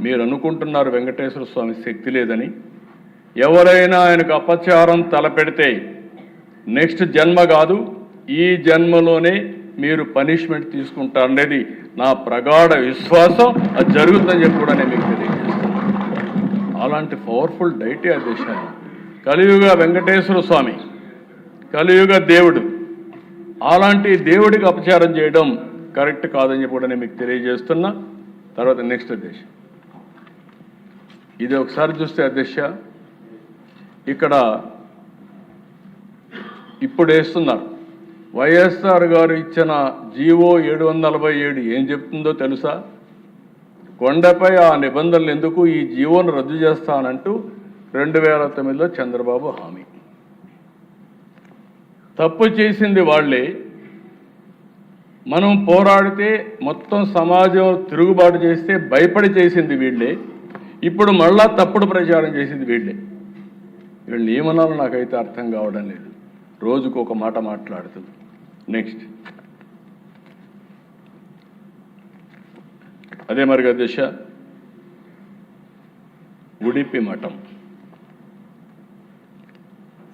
మీరు అనుకుంటున్నారు వెంకటేశ్వర స్వామి శక్తి లేదని. ఎవరైనా ఆయనకు అపచారం తలపెడితే నెక్స్ట్ జన్మ కాదు, ఈ జన్మలోనే మీరు పనిష్మెంట్ తీసుకుంటారనేది నా ప్రగాఢ విశ్వాసం. అది జరుగుతుందని చెప్పి కూడా నేను మీకు తెలియజేస్తాను. అలాంటి పవర్ఫుల్ డైటీ అధ్యక్ష. కలియుగ వెంకటేశ్వర స్వామి, కలియుగ దేవుడు, అలాంటి దేవుడికి అపచారం చేయడం కరెక్ట్ కాదని చెప్పి కూడా నేను మీకు తెలియజేస్తున్నా. తర్వాత నెక్స్ట్ అధ్యక్ష, ఇది ఒకసారి చూస్తే అధ్యక్ష, ఇక్కడ ఇప్పుడు వేస్తున్నారు. వైఎస్ఆర్ గారు ఇచ్చిన జీవో 747 ఏం చెప్తుందో తెలుసా? కొండపై ఆ నిబంధనలు ఎందుకు, ఈ జీవోను రద్దు చేస్తానంటూ 2009లో చంద్రబాబు హామీ. తప్పు చేసింది వాళ్ళే, మనం పోరాడితే మొత్తం సమాజం తిరుగుబాటు చేస్తే భయపడి చేసింది వీళ్ళే. ఇప్పుడు మళ్ళా తప్పుడు ప్రచారం చేసింది వీళ్ళే. వీళ్ళు ఏమన్నాలో నాకైతే అర్థం కావడం లేదు. రోజుకు ఒక మాట మాట్లాడుతూ. నెక్స్ట్ అదే మరి అధ్యక్ష, ఉడిపి మఠం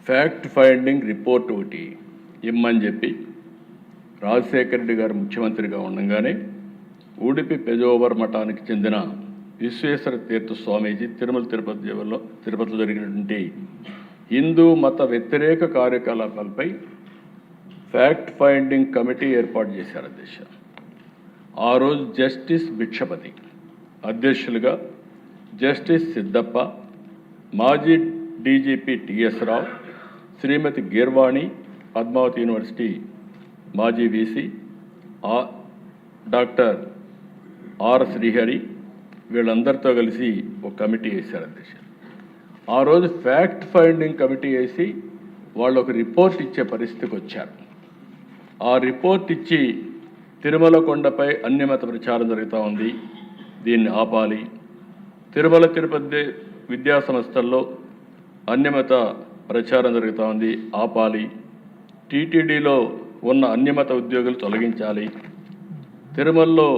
ఫ్యాక్ట్ ఫైండింగ్ రిపోర్ట్ ఒకటి ఇమ్మని చెప్పి రాజశేఖర రెడ్డి గారు ముఖ్యమంత్రిగా ఉండగానే ఉడిపి పెజోవర్ మఠానికి చెందిన విశ్వేశ్వర తీర్థ స్వామీజీ తిరుపతిలో జరిగినటువంటి హిందూ మత వ్యతిరేక కార్యకలాపాలపై ఫ్యాక్ట్ ఫైండింగ్ కమిటీ ఏర్పాటు చేశారు అధ్యక్ష. ఆ రోజు జస్టిస్ భిక్షపతి అధ్యక్షులుగా, జస్టిస్ సిద్ధప్ప, మాజీ డీజీపీ టిఎస్ రావు, శ్రీమతి గీర్వాణి, పద్మావతి యూనివర్సిటీ మాజీ వీసీ డాక్టర్ ఆర్ శ్రీహరి, వీళ్ళందరితో కలిసి ఒక కమిటీ వేశారు అధ్యక్ష. ఆ రోజు ఫ్యాక్ట్ ఫైండింగ్ కమిటీ వేసి వాళ్ళు ఒక రిపోర్ట్ ఇచ్చే పరిస్థితికి వచ్చారు. ఆ రిపోర్ట్ ఇచ్చి తిరుమల కొండపై అన్యమత ప్రచారం జరుగుతూ ఉంది, దీన్ని ఆపాలి. తిరుమల తిరుపతి విద్యా సంస్థల్లో అన్యమత ప్రచారం జరుగుతూ ఉంది, ఆపాలి. టీటీడీలో ఉన్న అన్యమత ఉద్యోగులు తొలగించాలి. తిరుమలలో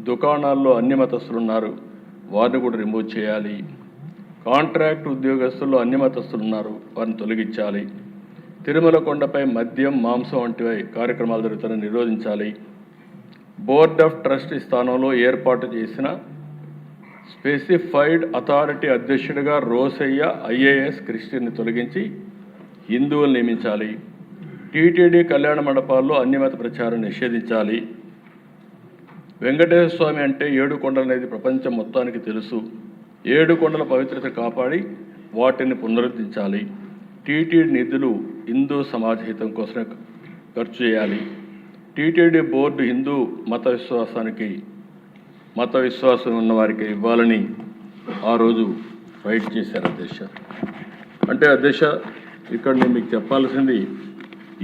దుకాణాల్లో అన్యమతస్తులు ఉన్నారు, వారిని కూడా రిమూవ్ చేయాలి. కాంట్రాక్ట్ ఉద్యోగస్తుల్లో అన్యమతస్తులు ఉన్నారు, వారిని తొలగించాలి. తిరుమల కొండపై మద్యం, మాంసం వంటివి కార్యక్రమాలు జరుగుతాయని నిరోధించాలి. బోర్డ్ ఆఫ్ ట్రస్టీ స్థానంలో ఏర్పాటు చేసిన స్పెసిఫైడ్ అథారిటీ అధ్యక్షుడిగా రోసయ్య ఐఏఎస్ క్రిస్టియన్ని తొలగించి హిందువులు నియమించాలి. టీటీడీ కళ్యాణ మండపాల్లో అన్యమత ప్రచారం నిషేధించాలి. వెంకటేశ్వర స్వామి అంటే 7 కొండలు అనేది ప్రపంచం మొత్తానికి తెలుసు. 7 కొండల పవిత్రత కాపాడి వాటిని పునరుద్ధరించాలి. టీటీడీ నిధులు హిందూ సమాజ హితం కోసం ఖర్చు చేయాలి. టీటీడీ బోర్డు హిందూ మత విశ్వాసం ఉన్న వారికి ఇవ్వాలని ఆ రోజు ఫైట్ చేశారు అధ్యక్ష. అంటే అధ్యక్ష, ఇక్కడ నేను మీకు చెప్పాల్సింది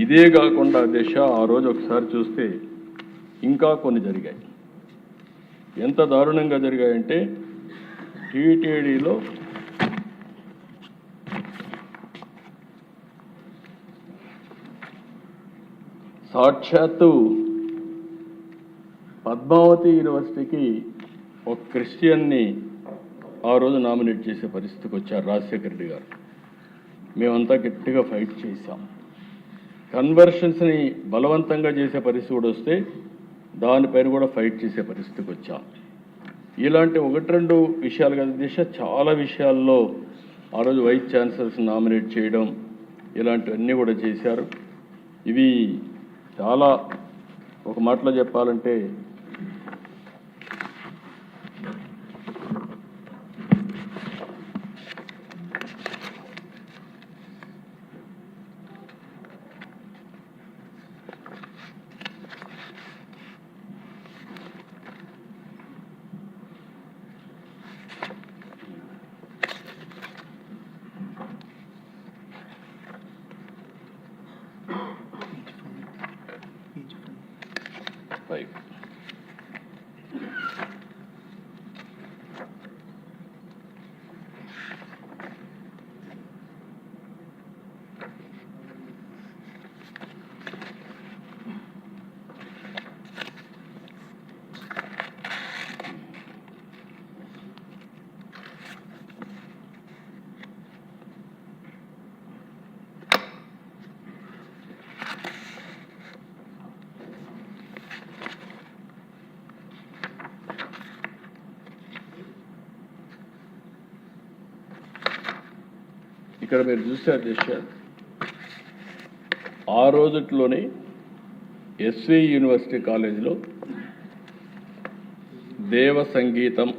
ఇదే కాకుండా అధ్యక్ష, ఆ రోజు ఒకసారి చూస్తే ఇంకా కొన్ని జరిగాయి. ఎంత దారుణంగా జరిగాయంటే టీటీడీలో సాక్షాత్తు పద్మావతి యూనివర్సిటీకి ఒక క్రిస్టియన్ని ఆ రోజు నామినేట్ చేసే పరిస్థితికి వచ్చారు రాజశేఖర రెడ్డి గారు. మేమంతా గట్టిగా ఫైట్ చేశాం. కన్వర్షన్స్ని బలవంతంగా చేసే పరిస్థితి కూడా వస్తే దానిపైన కూడా ఫైట్ చేసే పరిస్థితికి వచ్చాం. ఇలాంటి 1-2 విషయాలు కదా దిశ, చాలా విషయాల్లో ఆ రోజు వైస్ ఛాన్సలర్స్ నామినేట్ చేయడం ఇలాంటివన్నీ కూడా చేశారు. ఇవి చాలా ఒక మాటలో చెప్పాలంటే ఫైవ్ ఇక్కడ మీరు చూస్తే అధ్యక్ష, ఆ రోజుట్లోనే ఎస్వి యూనివర్సిటీ కాలేజీలో దేవ సంగీతం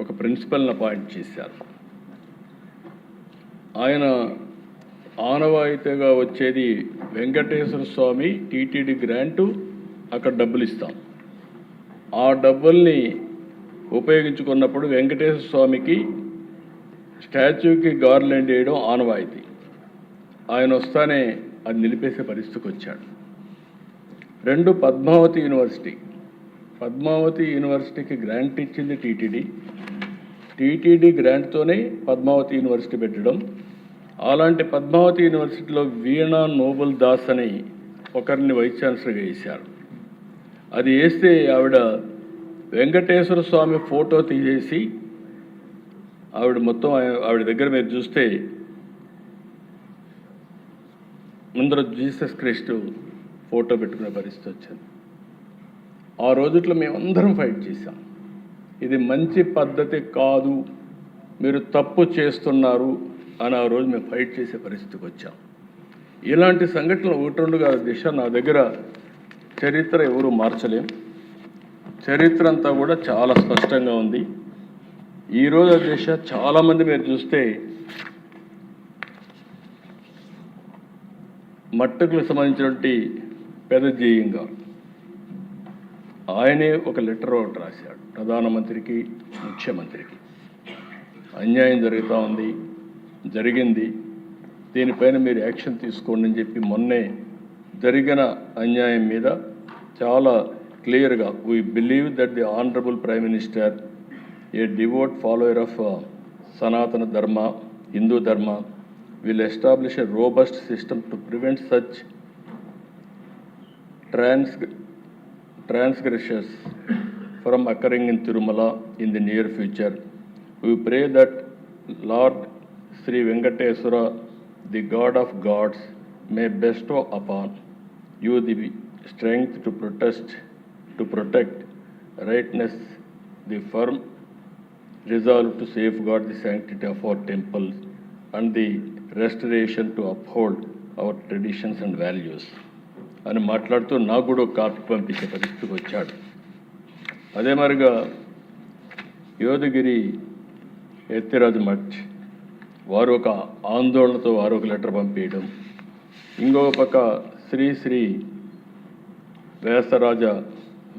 ఒక ప్రిన్సిపల్ని అపాయింట్ చేశారు. ఆయన ఆనవాయితీగా వచ్చేది వెంకటేశ్వర స్వామి టీటీడీ గ్రాంటు, అక్కడ డబ్బులు ఇస్తాం. ఆ డబ్బుల్ని ఉపయోగించుకున్నప్పుడు వెంకటేశ్వర స్వామికి స్టాచ్యూకి గార్లెండ్ వేయడం ఆనవాయితీ. ఆయన వస్తానే అది నిలిపేసే పరిస్థితికి వచ్చాడు. 2 పద్మావతి యూనివర్సిటీకి గ్రాంట్ ఇచ్చింది టీటీడీ గ్రాంట్తోనే పద్మావతి యూనివర్సిటీ పెట్టడం. అలాంటి పద్మావతి యూనివర్సిటీలో వీణా నోబుల్ దాస్ అని ఒకరిని వైస్ ఛాన్సలర్గా వేశారు. అది వేస్తే ఆవిడ వెంకటేశ్వర స్వామి ఫోటో తీసేసి ఆవిడ మొత్తం ఆవిడ దగ్గర మీరు చూస్తే ముందర జీసస్ క్రైస్ట్ ఫోటో పెట్టుకునే పరిస్థితి వచ్చింది. ఆ రోజుట్లో మేమందరం ఫైట్ చేశాం. ఇది మంచి పద్ధతి కాదు, మీరు తప్పు చేస్తున్నారు అని ఆ రోజు మేము ఫైట్ చేసే పరిస్థితికి వచ్చాం. ఇలాంటి సంఘటనలు 1-2 కాదు దిశ, నా దగ్గర చరిత్ర ఎవరు మార్చలేం. చరిత్ర అంతా కూడా చాలా స్పష్టంగా ఉంది. ఈరోజు దిశ చాలామంది మీరు చూస్తే మట్టుకు సంబంధించినటువంటి పెద్ద జీయంగా ఆయనే ఒక లెటర్ ఒకటి రాశాడు ప్రధానమంత్రికి, ముఖ్యమంత్రికి. అన్యాయం జరిగింది, దీనిపైన మీరు యాక్షన్ తీసుకోండి అని చెప్పి మొన్నే జరిగిన అన్యాయం మీద చాలా క్లియర్గా, we believe that the honourable prime minister, a devout follower of Sanatana Dharma, Hindu Dharma, will establish a robust system to prevent such transgressions from occurring in Tirumala in the near future. We pray that Lord Sri Venkateswara, the God of gods, may bestow upon you the strength to protect rightness, the firm resolve to safeguard the sanctity of our temples, and the restoration to uphold our traditions and values అని మాట్లాడుతూ నాకు కూడా ఒక copy పంపించే పరిస్థితికి వచ్చాడు. అదే మరిగా యోధగిరి ఎత్తిరాజు మఠ్ వారు ఒక ఆందోళనతో వారు ఒక లెటర్ పంపించడం, ఇంకొక పక్క శ్రీ వ్యాసరాజ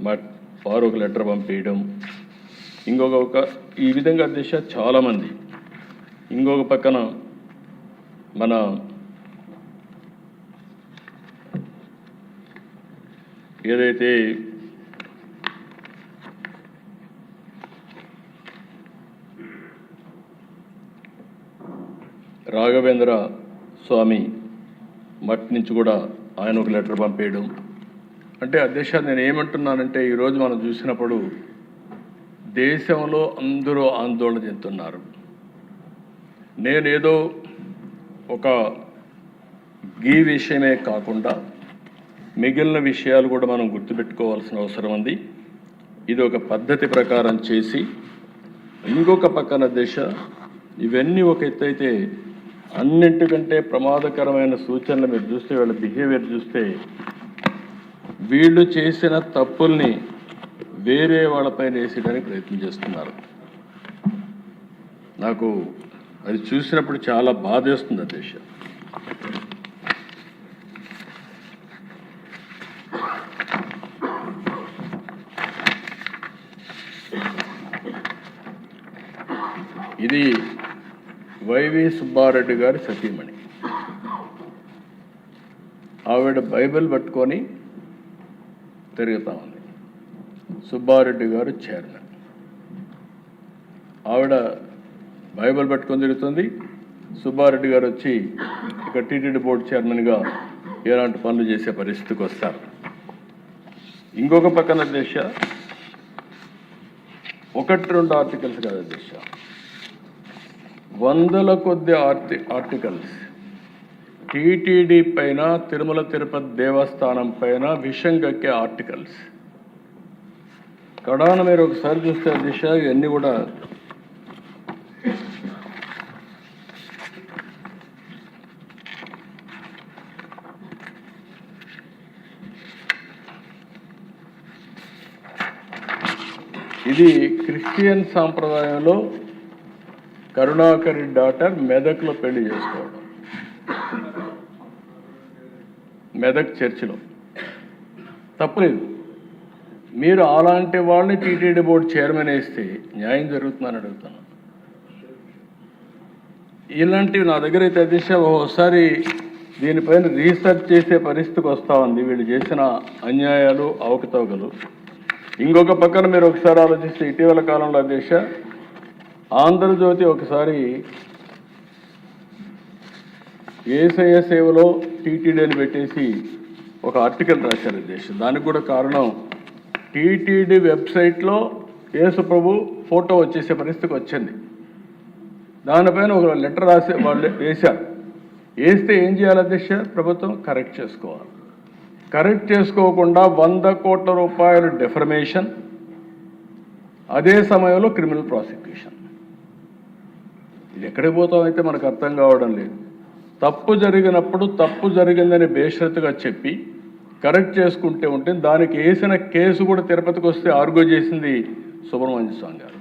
మఠ్ వారు ఒక లెటర్ పంపించడం, ఇంకొక ఈ విధంగా దిశ చాలామంది. ఇంకొక పక్కన మన ఏదైతే రాఘవేంద్ర స్వామి మఠ్ నుంచి కూడా ఆయన ఒక లెటర్ పంపేయడం అంటే అధ్యక్ష నేను ఏమంటున్నానంటే ఈరోజు మనం చూసినప్పుడు దేశంలో అందరూ ఆందోళన చెందుతున్నారు. నేనేదో ఒక గీ విషయమే కాకుండా మిగిలిన విషయాలు కూడా మనం గుర్తుపెట్టుకోవాల్సిన అవసరం ఉంది. ఇది ఒక పద్ధతి ప్రకారం చేసి ఇంకొక పక్కన దిశ ఇవన్నీ ఒక ఎత్తైతే అన్నింటికంటే ప్రమాదకరమైన సూచనలు మీరు చూస్తే వాళ్ళ బిహేవియర్ చూస్తే వీళ్ళు చేసిన తప్పుల్ని వేరే వాళ్ళపైన వేసేయడానికి ప్రయత్నం చేస్తున్నారు. నాకు అది చూసినప్పుడు చాలా బాధేస్తుంది అధ్యక్ష. ఇది వైవి సుబ్బారెడ్డి గారి సతీమణి. ఆవిడ బైబిల్ పట్టుకొని తిరుగుతూ ఉంది. సుబ్బారెడ్డి గారు చైర్మన్. ఆవిడ బైబిల్ పట్టుకొని తిరుగుతుంది. సుబ్బారెడ్డి గారు వచ్చి ఇక్కడ టీటీడీ బోర్డు చైర్మన్గా ఎలాంటి పనులు చేసే పరిస్థితికి వస్తారు. ఇంకొక పక్కన దేశ 1-2 ఆర్టికల్స్ కాదు దేశ, వందల కొద్ది ఆర్టికల్స్ టీటీడీ పైన, తిరుమల తిరుపతి దేవస్థానం పైన విషం కక్కే ఆర్టికల్స్. కడాన మీరు ఒకసారి చూస్తే దిశ ఇవన్నీ కూడా ఇది క్రిస్టియన్ సాంప్రదాయంలో కరుణాకరి డాటర్ మెదక్లో పెళ్లి చేసుకోవడం, మెదక్ చర్చిలో తప్పలేదు. మీరు అలాంటి వాళ్ళని టీటీడీ బోర్డు చైర్మన్ వేస్తే న్యాయం జరుగుతుందని అడుగుతున్నాను. ఇలాంటివి నా దగ్గర అయితే దిశ ఒకసారి దీనిపైన రీసెర్చ్ చేసే పరిస్థితికి వస్తూ ఉంది, వీళ్ళు చేసిన అన్యాయాలు అవకతవకలు. ఇంకొక పక్కన మీరు ఒకసారి ఆలోచిస్తే ఇటీవల కాలంలో దిశ ఆంధ్రజ్యోతి ఒకసారి ఏసఐ సేవలో టీటీడీని పెట్టేసి ఒక ఆర్టికల్ రాశారు దేశం. దానికి కూడా కారణం టీటీడీ వెబ్సైట్లో యేసు ప్రభు ఫోటో వచ్చేసే పరిస్థితికి వచ్చింది. దానిపైన ఒక లెటర్ రాసే వాళ్ళు వేశారు. వేస్తే ఏం చేయాలి అధ్యక్ష? ప్రభుత్వం కరెక్ట్ చేసుకోవాలి. కరెక్ట్ చేసుకోకుండా 100 కోట్ల రూపాయలు డెఫర్మేషన్, అదే సమయంలో క్రిమినల్ ప్రాసిక్యూషన్. ఇది ఎక్కడికి పోతామైతే మనకు అర్థం కావడం లేదు. తప్పు జరిగినప్పుడు తప్పు జరిగిందని బేషరతుగా చెప్పి కరెక్ట్ చేసుకుంటే ఉంటే దానికి వేసిన కేసు కూడా తిరుపతికి వస్తే ఆర్గ్యూ చేసింది సుబ్రహ్మణ్య స్వామి గారు.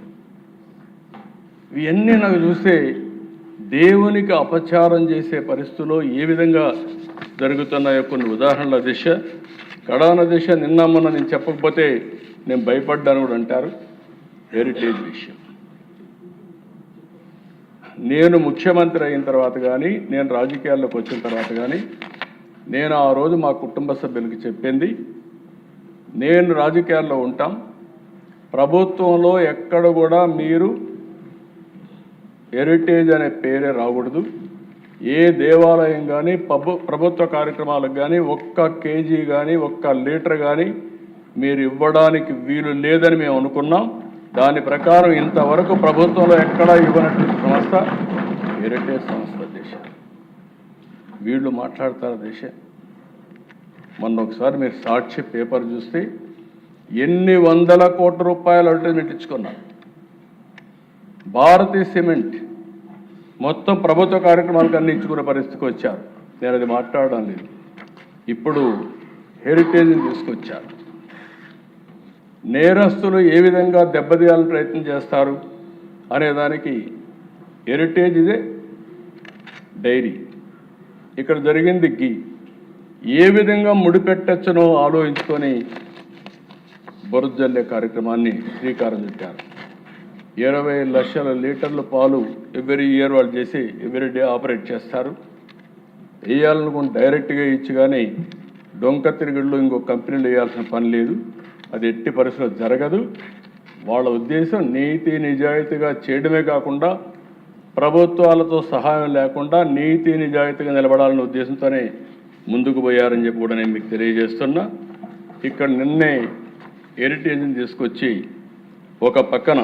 ఇవన్నీ నాకు చూస్తే దేవునికి అపచారం చేసే పరిస్థితుల్లో ఏ విధంగా జరుగుతున్నాయో కొన్ని ఉదాహరణల దిశ. కడాన దిశ నిన్న మొన్న నేను చెప్పకపోతే నేను భయపడ్డాను కూడా అంటారు. హెరిటేజ్ విషయం నేను ముఖ్యమంత్రి అయిన తర్వాత కానీ, నేను రాజకీయాల్లోకి వచ్చిన తర్వాత కానీ, నేను ఆ రోజు మా కుటుంబ సభ్యులకి చెప్పింది, నేను రాజకీయాల్లో ఉంటాం, ప్రభుత్వంలో ఎక్కడ కూడా మీరు హెరిటేజ్ అనే పేరే రాకూడదు. ఏ దేవాలయం కానీ ప్రభుత్వ కార్యక్రమాలకు కానీ 1 కేజీ కానీ 1 లీటర్ కానీ మీరు ఇవ్వడానికి వీలు లేదని మేము అనుకున్నాం. దాని ప్రకారం ఇంతవరకు ప్రభుత్వంలో ఎక్కడా ఇవ్వనటువంటి సంస్థ హెరిటేజ్ సంస్థ దేశ. వీళ్ళు మాట్లాడతారు దేశ. మొన్న ఒకసారి మీరు సాక్షి పేపర్ చూస్తే ఎన్ని 100 కోట్ల రూపాయలు అల్టిమేట్ ఇచ్చుకున్నారు. భారతీయ సిమెంట్ మొత్తం ప్రభుత్వ కార్యక్రమాలకు అన్ని ఇచ్చుకునే పరిస్థితికి వచ్చారు. నేను అది మాట్లాడడం లేదు. ఇప్పుడు హెరిటేజ్ని తీసుకొచ్చారు. నేరస్తులు ఏ విధంగా దెబ్బతీయాలని ప్రయత్నం చేస్తారు అనేదానికి హెరిటేజ్ ఇదే డైరీ, ఇక్కడ జరిగింది గీ, ఏ విధంగా ముడిపెట్టచ్చునో ఆలోచించుకొని బురజల్లే కార్యక్రమాన్ని శ్రీకారం చుట్టారు. 20 లక్షల లీటర్ల పాలు ఎవ్రీ ఇయర్ వాళ్ళు చేసి ఎవ్రీ డే ఆపరేట్ చేస్తారు. వేయాలనుకుని డైరెక్ట్గా ఇచ్చి కానీ డొంక తిరుగుళ్ళు ఇంకో కంపెనీలు వేయాల్సిన పని లేదు. అది ఎట్టి పరిస్థితుల్లో జరగదు. వాళ్ళ ఉద్దేశం నీతి నిజాయితీగా చేయడమే కాకుండా ప్రభుత్వాలతో సహాయం లేకుండా నీతి నిజాయితీగా నిలబడాలనే ఉద్దేశంతోనే ముందుకు పోయారని చెప్పి కూడా నేను మీకు తెలియజేస్తున్నా. ఇక్కడ నిన్నే హెరిటేజ్ని తీసుకొచ్చి ఒక పక్కన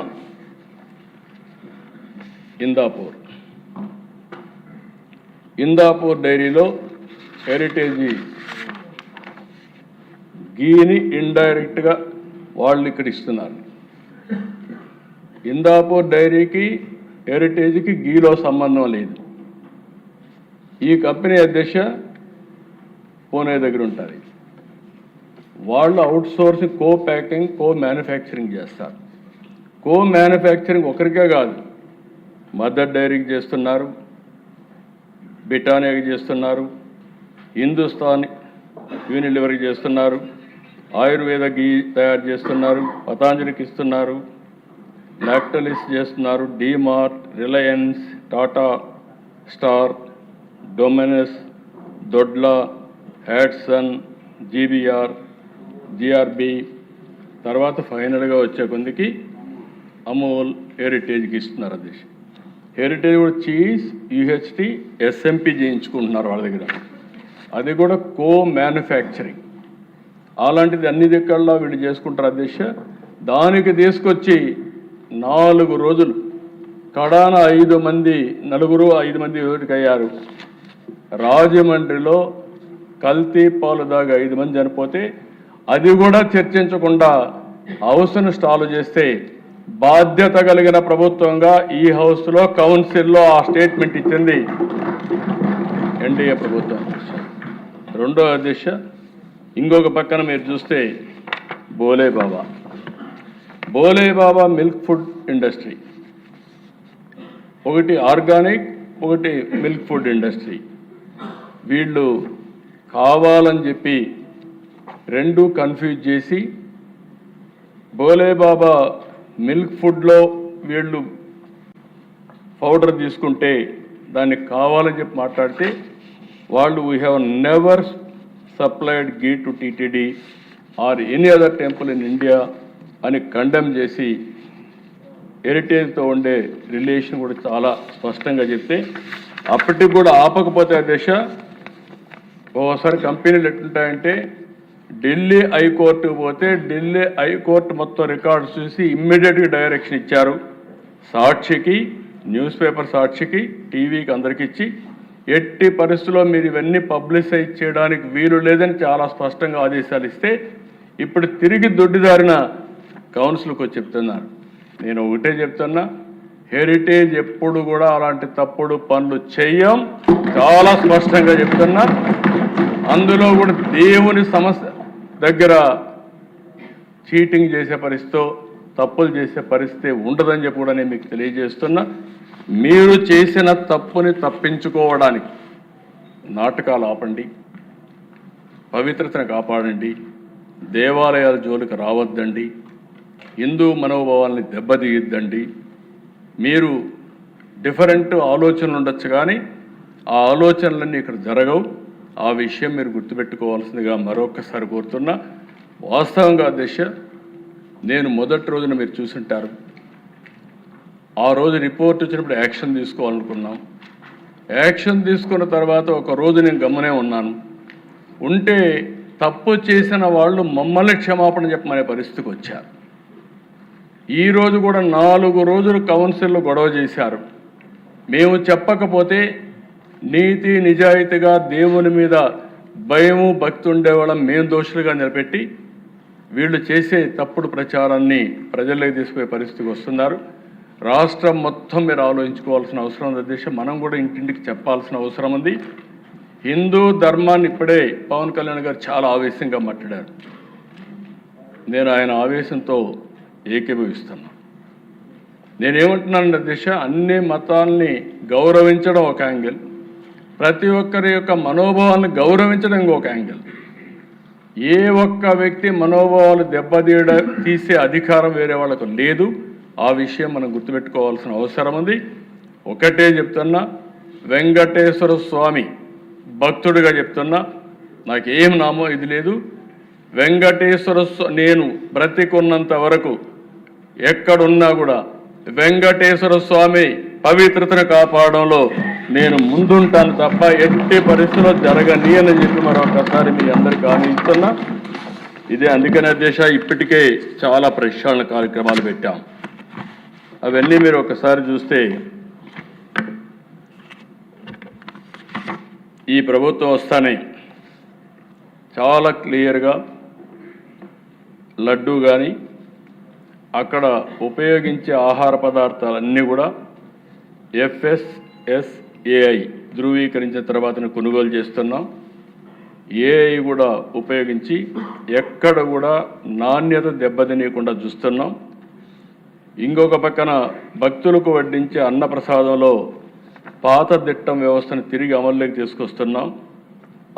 ఇందాపూర్ డైరీలో హెరిటేజీ గీని ఇండైరెక్ట్గా వాళ్ళు ఇక్కడ ఇస్తున్నారు. ఇందాపూర్ డైరీకి హెరిటేజ్కి గీలో సంబంధం లేదు. ఈ కంపెనీ అధ్యక్ష పూణే దగ్గర ఉంటుంది. వాళ్ళు అవుట్ సోర్సింగ్ కో ప్యాకింగ్ కో మ్యానుఫ్యాక్చరింగ్ చేస్తారు. కో మ్యానుఫ్యాక్చరింగ్ ఒకరికే కాదు, మదర్ డైరీకి చేస్తున్నారు, బిటానియాకి చేస్తున్నారు, హిందుస్థాన్ యూనిలివర్కి చేస్తున్నారు, ఆయుర్వేద గీ తయారు చేస్తున్నారు, పతాంజలికి ఇస్తున్నారు, లాక్టలిస్ చేస్తున్నారు, DMart, Reliance, Tata star, Domino's, Dodla, Hatsun, GBR, GRB, తర్వాత ఫైనల్గా వచ్చే కొందికి అమూల్ హెరిటేజ్కి ఇస్తున్నారు. అధ్యక్ష హెరిటేజ్ కూడా చీజ్, యూహెచ్టీ, ఎస్ఎంపి చేయించుకుంటున్నారు వాళ్ళ దగ్గర. అది కూడా కో మ్యానుఫ్యాక్చరింగ్. అలాంటిది అన్ని దిక్కల్లో వీళ్ళు చేసుకుంటారు. అధ్యక్ష దానికి తీసుకొచ్చి 4 రోజులు కడాన 5 మంది 5 మంది అయ్యారు. రాజమండ్రిలో కల్తీ పాలు దాగా 5 మంది చనిపోతే అది కూడా చర్చించకుండా హౌస్ను స్టాల్ చేస్తే బాధ్యత కలిగిన ప్రభుత్వంగా ఈ హౌస్లో కౌన్సిల్లో ఆ స్టేట్మెంట్ ఇచ్చింది ఎన్డీఏ ప్రభుత్వం. రెండో అధ్యక్ష ఇంకొక పక్కన మీరు చూస్తే బోలే బాబా మిల్క్ ఫుడ్ ఇండస్ట్రీ, ఒకటి ఆర్గానిక్, ఒకటి మిల్క్ ఫుడ్ ఇండస్ట్రీ. వీళ్ళు కావాలని చెప్పి రెండు కన్ఫ్యూజ్ చేసి బోలే బాబా మిల్క్ ఫుడ్లో వీళ్ళు పౌడర్ తీసుకుంటే దాన్ని కావాలని చెప్పి మాట్లాడితే వాళ్ళు we have never supplied ghee to TTD or any other temple in India అని కండెమ్ చేసి హెరిటేజ్తో ఉండే రిలేషన్ కూడా చాలా స్పష్టంగా చెప్తే అప్పటికి కూడా ఆపకపోతే దశ ఓసారి కంపెనీలు ఎట్లుంటాయంటే ఢిల్లీ హైకోర్టుకు పోతే ఢిల్లీ హైకోర్టు మొత్తం రికార్డ్స్ చూసి ఇమ్మీడియట్గా డైరెక్షన్ ఇచ్చారు. సాక్షికి, న్యూస్ పేపర్ సాక్షికి, టీవీకి అందరికి ఇచ్చి ఎట్టి పరిస్థితుల్లో మీరు ఇవన్నీ పబ్లిసైజ్ చేయడానికి వీలు లేదని చాలా స్పష్టంగా ఆదేశాలు ఇస్తే ఇప్పుడు తిరిగి దొడ్డిదారిన కౌన్సిల్కి వచ్చి చెప్తున్నారు. నేను ఒకటే చెప్తున్నా, హెరిటేజ్ ఎప్పుడు కూడా అలాంటి తప్పుడు పనులు చెయ్యం, చాలా స్పష్టంగా చెప్తున్నా. అందులో కూడా దేవుని సమస్య దగ్గర చీటింగ్ చేసే పరిస్థితి, తప్పులు చేసే పరిస్థితి ఉండదని చెప్పి కూడా నేను మీకు తెలియజేస్తున్నా. మీరు చేసిన తప్పుని తప్పించుకోవడానికి నాటకాలు ఆపండి, పవిత్రతను కాపాడండి, దేవాలయాల జోలికి రావద్దండి, హిందూ మనోభావాల్ని దెబ్బతీయద్దండి. మీరు డిఫరెంట్ ఆలోచనలు ఉండొచ్చు కానీ ఆ ఆలోచనలన్నీ ఇక్కడ జరగవు. ఆ విషయం మీరు గుర్తుపెట్టుకోవాల్సిందిగా మరొకసారి కోరుతున్నా. వాస్తవంగా అధ్యక్ష, నేను మొదటి రోజున మీరు చూసుంటారు, ఆ రోజు రిపోర్ట్ వచ్చినప్పుడు యాక్షన్ తీసుకోవాలనుకున్నాం. యాక్షన్ తీసుకున్న తర్వాత ఒక రోజు నేను గమనే ఉన్నాను. ఉంటే తప్పు చేసిన వాళ్ళు మమ్మల్ని క్షమాపణ చెప్పమనే పరిస్థితికి వచ్చారు. ఈరోజు కూడా 4 రోజులు కౌన్సిల్లో గొడవ చేశారు. మేము చెప్పకపోతే నీతి నిజాయితీగా దేవుని మీద భయము భక్తి ఉండేవాళ్ళం మేము దోషులుగా నిలబెట్టి వీళ్ళు చేసే తప్పుడు ప్రచారాన్ని ప్రజల్లోకి తీసుకునే పరిస్థితికి వస్తున్నారు. రాష్ట్రం మొత్తం మీరు ఆలోచించుకోవాల్సిన అవసరం ఉంది అధ్యక్ష. మనం కూడా ఇంటింటికి చెప్పాల్సిన అవసరం ఉంది. హిందూ ధర్మాన్ని ఇప్పుడే పవన్ కళ్యాణ్ గారు చాలా ఆవేశంగా మాట్లాడారు. నేను ఆయన ఆవేశంతో ఏకీభవిస్తున్నా. నేనేమంటున్నాను అధ్యక్ష, అన్ని మతాల్ని గౌరవించడం ఒక యాంగిల్, ప్రతి ఒక్కరి యొక్క మనోభావాలను గౌరవించడం ఇంకొక యాంగిల్. ఏ ఒక్క వ్యక్తి మనోభావాలు తీసే అధికారం వేరే వాళ్ళకు లేదు. ఆ విషయం మనం గుర్తుపెట్టుకోవాల్సిన అవసరం ఉంది. ఒకటే చెప్తున్నా, వెంకటేశ్వర స్వామి భక్తుడిగా చెప్తున్నా, నాకేం నామో ఇది లేదు. వెంకటేశ్వర నేను బ్రతికున్నంత వరకు ఎక్కడున్నా కూడా వెంకటేశ్వర స్వామి పవిత్రతను కాపాడంలో నేను ముందుంటాను తప్ప ఎట్టి పరిస్థితుల్లో జరగనీయని చెప్పి మరొకసారి మీ అందరికీ హామీ ఇస్తున్నా. ఇదే అందుకనే దేశ ఇప్పటికే చాలా ప్రక్షాళన కార్యక్రమాలు పెట్టాం. అవన్నీ మీరు ఒకసారి చూస్తే ఈ ప్రభుత్వం వస్తానే చాలా క్లియర్గా లడ్డు కానీ అక్కడ ఉపయోగించే ఆహార పదార్థాలన్నీ కూడా FSSAI ధృవీకరించిన తర్వాతనే కొనుగోలు చేస్తున్నాం. ఏఐ కూడా ఉపయోగించి ఎక్కడ కూడా నాణ్యత దెబ్బతినీయకుండా చూస్తున్నాం. ఇంకొక పక్కన భక్తులకు వడ్డించే అన్నప్రసాదంలో పాత దిట్టం వ్యవస్థను తిరిగి అమల్లోకి తీసుకొస్తున్నాం.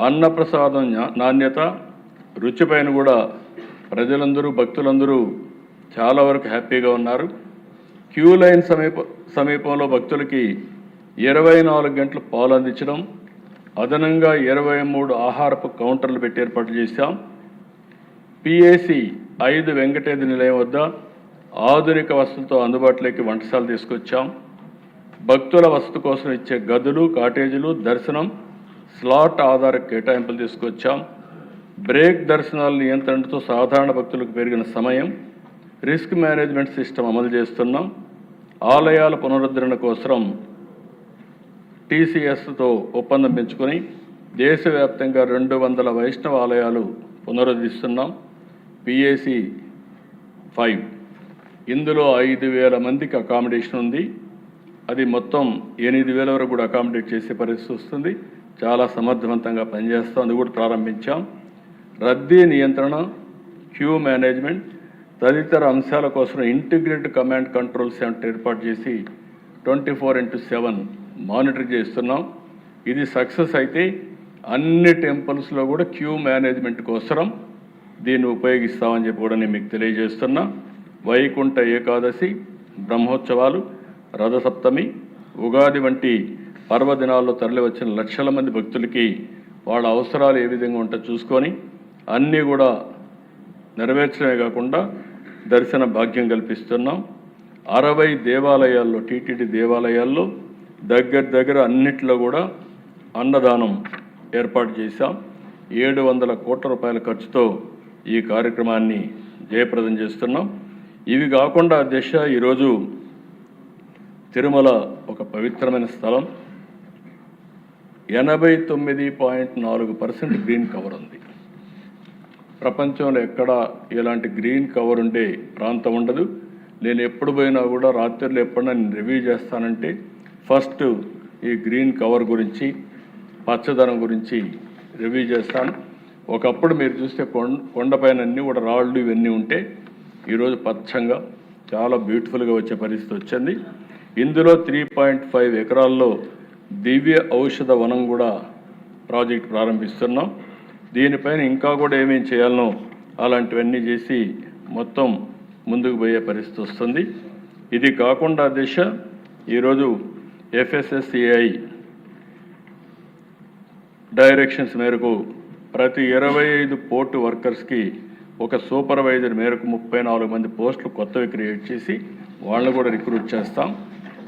అన్నప్రసాదం నాణ్యత రుచిపైన కూడా ప్రజలందరూ భక్తులందరూ చాలా వరకు హ్యాపీగా ఉన్నారు. క్యూ లైన్ సమీపంలో భక్తులకి 24 గంటలు పాలు అందించడం, అదనంగా 23 ఆహారపు కౌంటర్లు పెట్టి ఏర్పాటు చేశాం. PAC 5 వెంకటేశ్వర నిలయం వద్ద ఆధునిక వసతులతో అందుబాటులోకి వంటశాల తీసుకొచ్చాం. భక్తుల వసతి కోసం ఇచ్చే గదులు, కాటేజీలు, దర్శనం స్లాట్ ఆధార కేటాయింపులు తీసుకొచ్చాం. బ్రేక్ దర్శనాల నియంత్రణతో సాధారణ భక్తులకు పెరిగిన సమయం, రిస్క్ మేనేజ్మెంట్ సిస్టమ్ అమలు చేస్తున్నాం. ఆలయాల పునరుద్ధరణ కోసం TCSతో ఒప్పందం పెంచుకొని దేశవ్యాప్తంగా 200 వైష్ణవ ఆలయాలు పునరుద్ధరిస్తున్నాం. PAC 5 ఇందులో 5,000 మందికి అకామిడేషన్ ఉంది. అది మొత్తం 8,000 వరకు కూడా అకామిడేట్ చేసే పరిస్థితి వస్తుంది. చాలా సమర్థవంతంగా పనిచేస్తాం. అది కూడా ప్రారంభించాం. రద్దీ నియంత్రణ, క్యూ మేనేజ్మెంట్ తదితర అంశాల కోసం ఇంటిగ్రేటెడ్ కమాండ్ కంట్రోల్ సెంటర్ ఏర్పాటు చేసి 24/7 మానిటర్ చేస్తున్నాం. ఇది సక్సెస్ అయితే అన్ని టెంపుల్స్లో కూడా క్యూ మేనేజ్మెంట్ కోసం దీన్ని ఉపయోగిస్తామని చెప్పి కూడా నేను మీకు తెలియజేస్తున్నా. వైకుంఠ ఏకాదశి, బ్రహ్మోత్సవాలు, రథసప్తమి, ఉగాది వంటి పర్వదినాల్లో తరలి వచ్చిన లక్షల మంది భక్తులకి వాళ్ళ అవసరాలు ఏ విధంగా ఉంటో చూసుకొని అన్నీ కూడా నెరవేర్చడమే కాకుండా దర్శన భాగ్యం కల్పిస్తున్నాం. 60 దేవాలయాల్లో, TTD దేవాలయాల్లో దగ్గర అన్నిట్లో కూడా అన్నదానం ఏర్పాటు చేశాం. 700 కోట్ల రూపాయల ఖర్చుతో ఈ కార్యక్రమాన్ని జయప్రదం చేస్తున్నాం. ఇవి కాకుండా ఈరోజు తిరుమల ఒక పవిత్రమైన స్థలం. 89.4% గ్రీన్ కవర్ ఉంది. ప్రపంచంలో ఎక్కడ ఇలాంటి గ్రీన్ కవర్ ఉండే ప్రాంతం ఉండదు. నేను ఎప్పుడు పోయినా కూడా రాత్రిలో ఎప్పుడైనా నేను రివ్యూ చేస్తానంటే ఫస్ట్ ఈ గ్రీన్ కవర్ గురించి, పచ్చదనం గురించి రివ్యూ చేస్తాను. ఒకప్పుడు మీరు చూస్తే కొండపైన అన్నీ కూడా రాళ్ళు ఇవన్నీ ఉంటే ఈరోజు పచ్చంగా చాలా బ్యూటిఫుల్గా వచ్చే పరిస్థితి వచ్చింది. ఇందులో 3.5 ఎకరాల్లో దివ్య ఔషధ వనం కూడా ప్రాజెక్ట్ ప్రారంభిస్తున్నాం. దీనిపైన ఇంకా కూడా ఏమేం చేయాలనో అలాంటివన్నీ చేసి మొత్తం ముందుకు పోయే పరిస్థితి వస్తుంది. ఇది కాకుండా ఈరోజు FSSAI డైరెక్షన్స్ మేరకు ప్రతి 25 పోర్టు వర్కర్స్కి ఒక సూపర్వైజర్ మేరకు 34 మంది పోస్టులు కొత్తవి క్రియేట్ చేసి వాళ్ళని కూడా రిక్రూట్ చేస్తాం.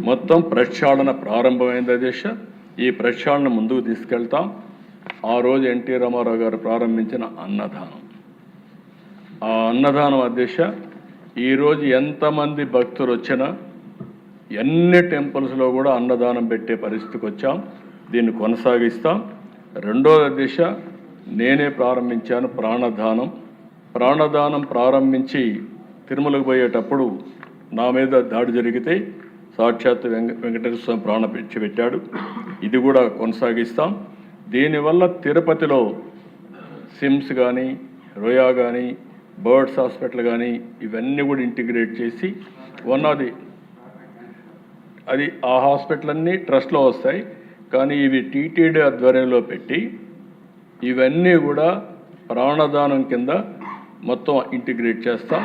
మొత్తం ప్రక్షాళన ప్రారంభమైంది. ఈ ప్రక్షాళన ముందుకు తీసుకెళ్తాం. ఆ రోజు ఎన్టీ రామారావు గారు ప్రారంభించిన అన్నదానం, ఆ అన్నదానం ఈరోజు ఎంతమంది భక్తులు వచ్చినా ఎన్ని టెంపుల్స్లో కూడా అన్నదానం పెట్టే పరిస్థితికి వచ్చాం. దీన్ని కొనసాగిస్తాం. రెండోది నేనే ప్రారంభించాను ప్రాణదానం ప్రారంభించి తిరుమలకు పోయేటప్పుడు నా మీద దాడి జరిగితే సాక్షాత్ వెంకటేశ్వర స్వామి ప్రాణ పెట్టాడు. ఇది కూడా కొనసాగిస్తాం. దీనివల్ల తిరుపతిలో సిమ్స్ కానీ, రోయా కానీ, బర్డ్స్ హాస్పిటల్ కానీ ఇవన్నీ కూడా ఇంటిగ్రేట్ చేసి అది ఆ హాస్పిటల్ అన్నీ ట్రస్ట్లో వస్తాయి. కానీ ఇవి TTD ఆధ్వర్యంలో పెట్టి ఇవన్నీ కూడా ప్రాణదానం కింద మొత్తం ఇంటిగ్రేట్ చేస్తాం.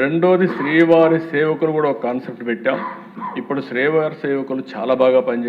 రెండోది శ్రీవారి సేవకులు కూడా ఒక కాన్సెప్ట్ పెట్టాం. ఇప్పుడు శ్రీవారి సేవకులు చాలా బాగా పనిచేస్తారు.